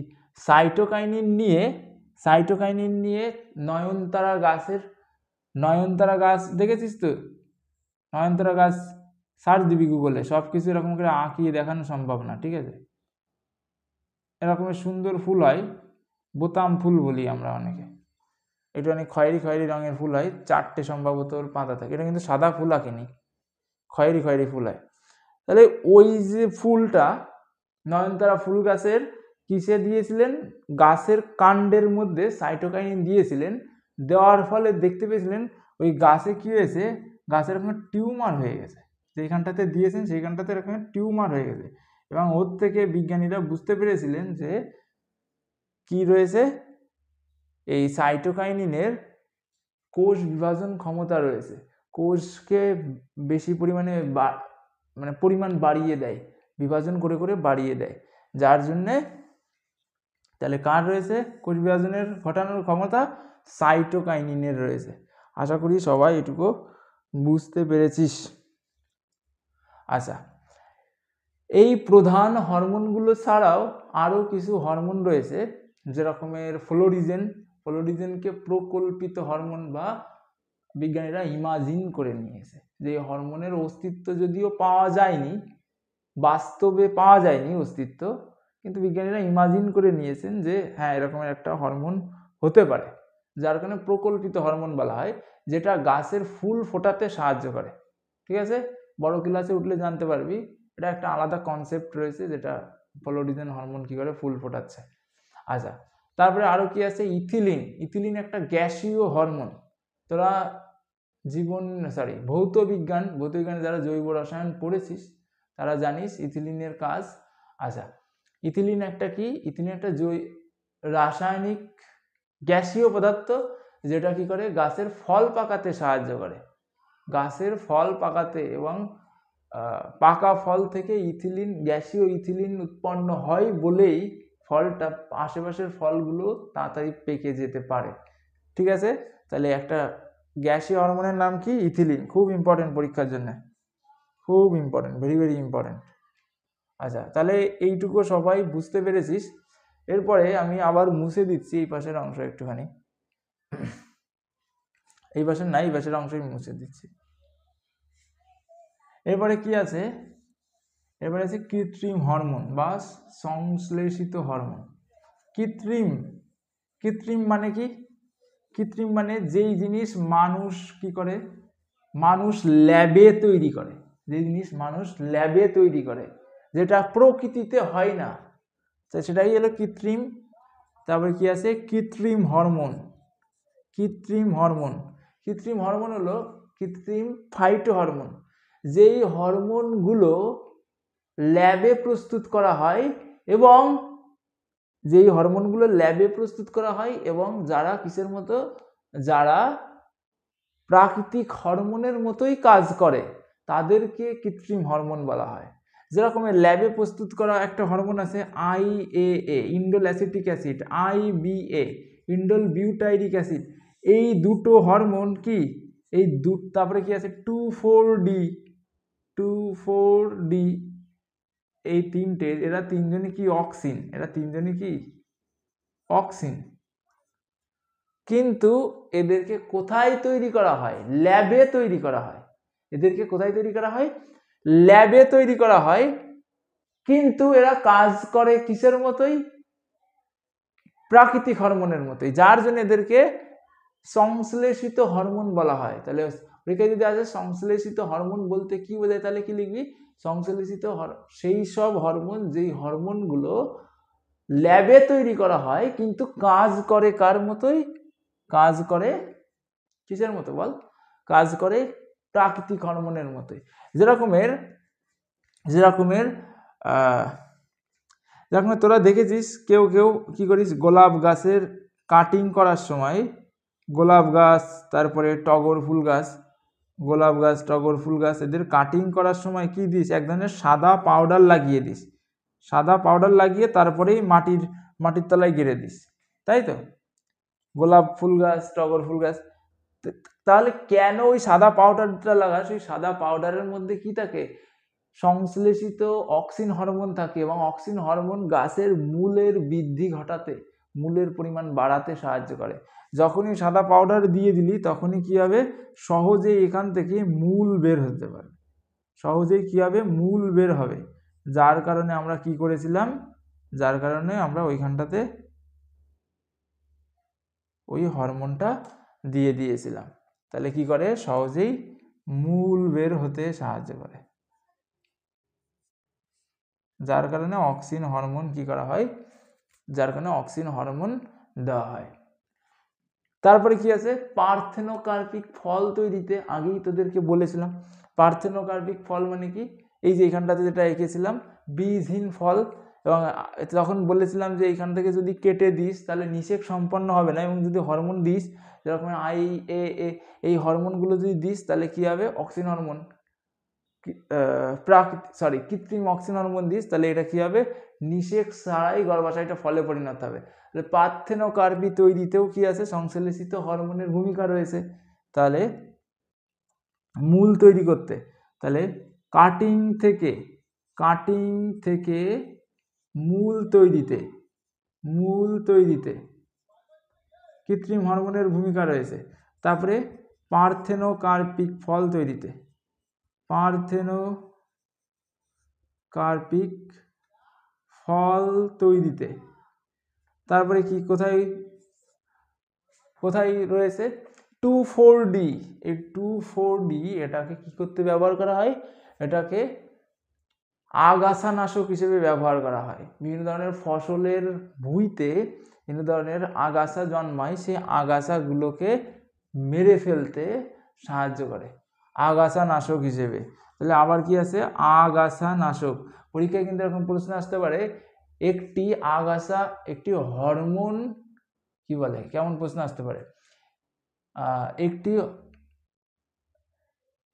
সাইটোকাইনিন নিয়ে নয়নতারা গাছ দেখেছিস তো? নয়নতারা গাছ সার্চ দিবি গুগলে, সবকিছু এরকম করে আঁকিয়ে দেখানো সম্ভব না, ঠিক আছে? এরকমের সুন্দর ফুল হয়, বোতাম ফুল বলি আমরা অনেকে। এটা অনেক খয়েরি রঙের ফুল হয়, 4টে সম্ভবত ওর পাতা থাকে। এটা কিন্তু সাদা ফুল আঁকেনি, খয়েরি ফুল হয়। তাহলে ওই যে ফুলটা নয়নতারা ফুল গাছের কিসে দিয়েছিলেন? গাছের কাণ্ডের মধ্যে সাইটোকাইনিন দিয়েছিলেন। দেওয়ার ফলে দেখতে পেয়েছিলেন ওই গাছে কি হয়েছে? গাছের এরকম টিউমার হয়ে গেছে। যেখানটাতে দিয়েছেন সেইখানটাতে এরকম টিউমার হয়ে গেছে। এবং ওর থেকে বিজ্ঞানীরা বুঝতে পেরেছিলেন যে কি রয়েছে? এই সাইটোকাইনিনের কোষ বিভাজন ক্ষমতা রয়েছে, কোষকে বেশি পরিমাণে পরিমাণ বাড়িয়ে দেয়, বিভাজন করে করে বাড়িয়ে দেয়, যার জন্যে তাহলে কার রয়েছে কোষ বিভাজনের ঘটানোর ক্ষমতা? সাইটোকাইনিনের রয়েছে। আশা করি সবাই এটুকু বুঝতে পেরেছিস। আচ্ছা, এই প্রধান হরমোনগুলো ছাড়াও আরও কিছু হরমোন রয়েছে, যেরকমের ফ্লোরিজেনকে প্রকল্পিত হরমোন বা বিজ্ঞানীরা ইমাজিন করে নিয়েছে যে হরমোনের অস্তিত্ব যদিও পাওয়া যায়নি, বাস্তবে পাওয়া যায়নি অস্তিত্ব, কিন্তু বিজ্ঞানীরা ইমাজিন করে নিয়েছেন যে হ্যাঁ এরকমের একটা হরমোন হতে পারে, যার কারণে প্রকল্পিত হরমোন বলা হয়, যেটা গাছের ফুল ফোটাতে সাহায্য করে। ঠিক আছে, বড় ক্লাসে উঠলে জানতে পারবি, এটা একটা আলাদা কনসেপ্ট রয়েছে যেটা ফ্লোরিজেন হরমোন কি করে ফুল ফোটাচ্ছে। আচ্ছা, তারপরে আরো কি আছে, ইথিলিন। ইথিলিন একটা গ্যাসীয় হরমোন। তোরা ভৌত বিজ্ঞানে যারা জৈব রসায়ন পড়েছিস তারা জানিস ইথিলিনের কাজ। আচ্ছা, ইথিলিন একটা কি, ইথিলিন একটা রাসায়নিক গ্যাসীয় পদার্থ যেটা কি করে গাছের ফল পাকাতে সাহায্য করে। গাছের ফল পাকাতে এবং পাকা ফল থেকে ইথিলিন, গ্যাসীয় ইথিলিন উৎপন্ন হয় বলেই ফলটা, আশেপাশের ফলগুলো তাড়াতাড়ি পেকে যেতে পারে। ঠিক আছে, তাহলে একটা গ্যাসীয় হরমোনের নাম কি, ইথিলিন। খুব ইম্পর্টেন্ট পরীক্ষার জন্য, খুব ইম্পর্টেন্ট, ভেরি ভেরি ইম্পর্টেন্ট। আচ্ছা, তাহলে এইটুকু সবাই বুঝতে পেরেছিস। এরপরে আমি আবার মুছে দিচ্ছি এই পাশের অংশ একটুখানি, এই পাশের না, এই পাশের অংশই মুছে দিচ্ছি। এরপরে কি আছে, এরপরে আছে কৃত্রিম হরমোন বা সংশ্লেষিত হরমোন। কৃত্রিম মানে কি, কৃত্রিম মানে যেই জিনিস মানুষ কি করে, মানুষ ল্যাবে তৈরি করে, যে জিনিস মানুষ ল্যাবে তৈরি করে, যেটা প্রকৃতিতে হয় না, তো সেটাই হলো কৃত্রিম। তারপরে কি আছে, কৃত্রিম হরমোন। কৃত্রিম হরমোন হলো কৃত্রিম ফাইটো হরমোন, যেই হরমোনগুলো ল্যাবে প্রস্তুত করা হয় এবং যারা কিসের মতো, যারা প্রাকৃতিক হরমোনের মতোই কাজ করে তাদেরকে কৃত্রিম হরমোন বলা হয়। যেরকম ল্যাবে প্রস্তুত করা একটা হরমোন আছে IAA, indole acetic acid, IBA, indole butyric acid, এই দুটো হরমোন কি, তারপরে কি আছে 2,4-D, এই তিনটে, এরা তিনজনই কি অক্সিন। কিন্তু এদেরকে কোথায় তৈরি করা হয়, ল্যাবে তৈরি করা হয়। এদেরকে কোথায় তৈরি করা হয়, ল্যাবে তৈরি করা হয়, কিন্তু এরা কাজ করে কিসের মতোই, প্রাকৃতিক হরমোনের মতোই, যার জন্য এদেরকে সংশ্লেষিত হরমোন বলা হয়। তাহলে পরীক্ষায় যদি আছে সংশ্লেষিত হরমোন বলতে কি বোঝায়, তাহলে কি লিখবি, সংশ্লেষিত সেই সব হরমোন যেই হরমোনগুলো ল্যাবে তৈরি করা হয় কিন্তু কাজ করে কার মতোই, কাজ করে কিসের মতো বল, কাজ করে প্রাকৃতিক হরমোনের মতোই। যেরকমের তোরা দেখেছিস কেউ কি করিস, গোলাপ গাছের কাটিং করার সময়, গোলাপ গাছ, তারপরে টগর ফুল গাছ, এদের কাটিং করার সময় কি দিস, এক ধরনের সাদা পাউডার লাগিয়ে দিস, সাদা পাউডার লাগিয়ে তারপরেই মাটির তলায় গেড়ে দিস, তাই তো, গোলাপ ফুল গাছ, টগর ফুল গাছ। তাহলে কেন ওই সাদা পাউডারটা লাগাস, ওই সাদা পাউডারের মধ্যে কি থাকে, সংশ্লেষিত অক্সিন হরমোন থাকে, এবং অক্সিন হরমোন গাছের মূলের বৃদ্ধি ঘটাতে, মূলের পরিমাণ বাড়াতে সাহায্য করে। যখনই সাদা পাউডার দিয়ে দিলি তখনই কি হবে, সহজেই এখান থেকে মূল বের হতে পারে, সহজেই কি হবে, মূল বের হবে, যার কারণে আমরা কি করেছিলাম, যার কারণে আমরা ওইখানটাতে ওই হরমোনটা দিয়ে দিয়েছিলাম। তাহলে কি করে, সহজেই মূল বের হতে সাহায্য করে, যার কারণে অক্সিন হরমোন কি করা হয়, যার কারণে অক্সিন হরমোন দেওয়া হয়। তারপরে কি আছে, পার্থেনোকার্পিক ফল তৈরিতে, আগেই তোদেরকে বলেছিলাম পার্থেনোকার্পিক ফল মানে কি, এই যে এখানটাতে যেটা এঁকেছিলাম বীজহীন ফল, এবং তখন বলেছিলাম যে এইখান থেকে যদি কেটে দিস তাহলে নিষেক সম্পন্ন হবে না, এবং যদি হরমোন দিস যেরকম IAA, এই হরমোনগুলো যদি দিস তাহলে কি হবে, অক্সিন হরমোন, কৃত্রিম অক্সিন হরমোন দিস তাহলে এটা কি হবে, নিষেক ছাড়াই গর্ভাশয়টা ফলে পরিণত হবে। পার্থেনোকার্পি তৈরিতেও কি আছে, সংশ্লেষিত হরমোনের ভূমিকা রয়েছে। তাহলে মূল তৈরি করতে, তাহলে কাটিং থেকে মূল তৈরিতে কৃত্রিম হরমোনের ভূমিকা রয়েছে। তারপরে পার্থেনোকার্পিক ফল তৈরিতে, পার্থেনোকার্পিক ফল তৈরিতে। তারপরে কি কোথায় কোথায় রয়েছে 2,4-D, এই 2,4-D এটাকে কি করতে ব্যবহার করা হয়, এটাকে আগাছানাশক হিসেবে ব্যবহার করা হয়। বিভিন্ন ধরনের ফসলের ভুঁইতে বিভিন্ন ধরনের আগাছা জন্মায়, সেই আগাছাগুলোকে মেরে ফেলতে সাহায্য করে আগাছানাশক হিসেবে। তাহলে আবার কি আছে, আগাছানাশক। পরীক্ষায় কিন্তু এরকম প্রশ্ন আসতে পারে, একটি আগাছা একটি হরমোন কি বলে, কেমন প্রশ্ন আসতে পারে,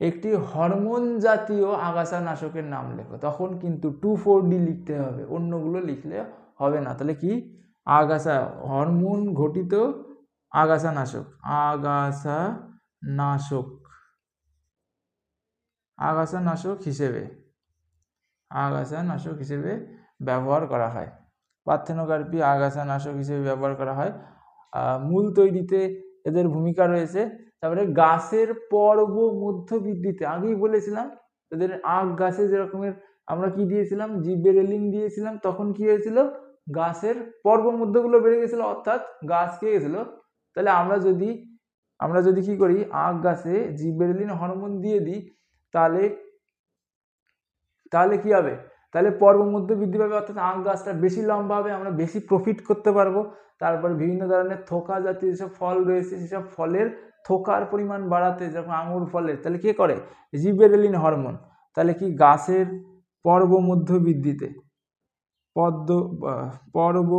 একটি হরমোন জাতীয় আগাছানাশকের নাম লেখো, তখন কিন্তু 2,4-D লিখতে হবে, অন্যগুলো লিখলে হবে না। তাহলে কি, আগাছা হরমোন ঘটিত আগাছানাশক, আগাছানাশক হিসেবে ব্যবহার করা হয়। পার্থেনোকার্পি আগাছানাশক হিসেবে ব্যবহার করা হয়। মূল তৈরিতে এদের ভূমিকা রয়েছে। তারপরে গাছের পর্ব মধ্য বৃদ্ধিতে, আগেই বলেছিলাম এদের আখ গাছে যেরকমের আমরা কি দিয়েছিলাম, জিবেরেলিন দিয়েছিলাম, তখন কি হয়েছিল, গাছের পর্ব মধ্যগুলো বেড়ে গেছিল, অর্থাৎ গাছ কে গেছিল। তাহলে আমরা যদি কি করি, আখ গাছে জিবেরেলিন হরমোন দিয়ে দিই, তাহলে কি হবে, তাহলে পর্ব মধ্য বৃদ্ধি পাবে, অর্থাৎ আখ গাছটা বেশি লম্বা হবে, আমরা বেশি প্রফিট করতে পারবো। তারপর বিভিন্ন ধরনের থোকা জাতীয় যেসব ফল রয়েছে, সেসব ফলের থোকার পরিমাণ বাড়াতে, যখন আঙুর ফলের, তাহলে কি করে, জিবেরেলিন হরমোন। তাহলে কি, গাছের পর্ব মধ্য বৃদ্ধিতে, পর্ব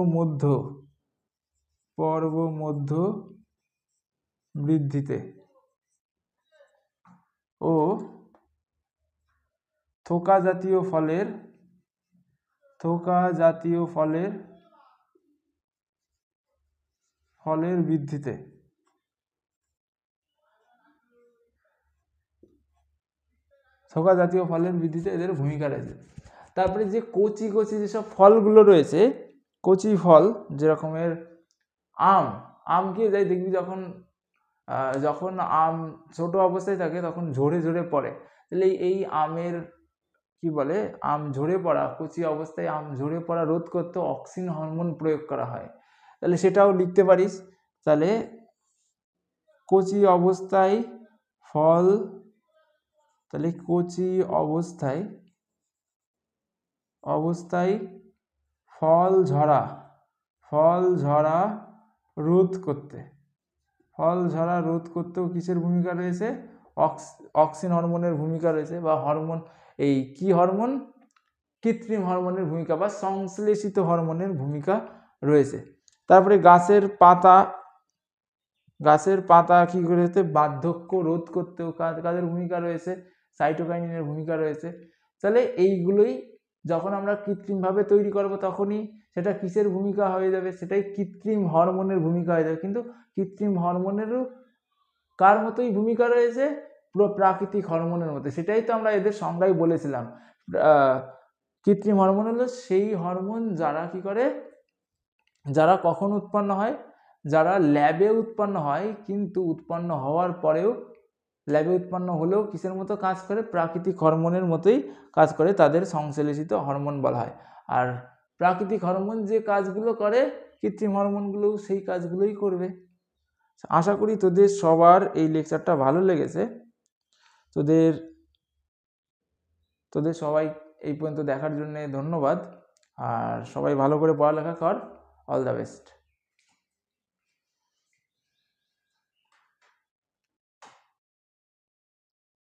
মধ্য বৃদ্ধিতে ও থোকা জাতীয় ফলের বৃদ্ধিতে এদের ভূমিকা রয়েছে। তারপরে যে কচি যেসব ফলগুলো রয়েছে, কচি ফল যেরকমের আমকে যাই দেখবি, যখন আম ছোট অবস্থায় থাকে তখন ঝরে পড়ে, তাহলে এই আমের কি বলে, আম ঝরে পড়া, কচি অবস্থায় আম ঝরে পড়া রোধ করতে অক্সিন হরমোন প্রয়োগ করা হয়। তাহলে সেটাও লিখতে পারিস। তাহলে কচি অবস্থায় ফল ঝরা রোধ করতেও কিসের ভূমিকা রয়েছে, অক্সিন হরমোনের ভূমিকা রয়েছে, বা হরমোন, এই কি হরমোন, কৃত্রিম হরমোনের ভূমিকা বা সংশ্লেষিত হরমোনের ভূমিকা রয়েছে। তারপরে গাছের পাতা কি করতে, বার্ধক্য রোধ করতেও কাদের ভূমিকা রয়েছে, সাইটোকাইনিনের ভূমিকা রয়েছে। তাহলে এইগুলোই যখন আমরা কৃত্রিমভাবে তৈরি করব, তখনই সেটা কিসের ভূমিকা হয়ে যাবে, সেটাই কৃত্রিম হরমোনের ভূমিকা হয়ে যাবে। কিন্তু কৃত্রিম হরমোনেরও কার মতোই ভূমিকা রয়েছে, পুরো প্রাকৃতিক হরমোনের মতো। সেটাই তো আমরা এদের সংজ্ঞায় বলেছিলাম, কৃত্রিম হরমোন হলো সেই হরমোন যারা কখন উৎপন্ন হয়, যারা ল্যাবে উৎপন্ন হয়, কিন্তু উৎপন্ন হওয়ার পরেও, ল্যাবে উৎপন্ন হলেও কিসের মতো কাজ করে, প্রাকৃতিক হরমোনের মতোই কাজ করে, তাদের সংশ্লেষিত হরমোন বলা হয়। আর প্রাকৃতিক হরমোন যে কাজগুলো করে, কৃত্রিম হরমোনগুলোও সেই কাজগুলোই করবে। আশা করি তোদের সবার এই লেকচারটা ভালো লেগেছে। তোদের সবাই এই পর্যন্ত দেখার জন্য ধন্যবাদ। আর সবাই ভালো করে পড়ালেখা কর। All the best.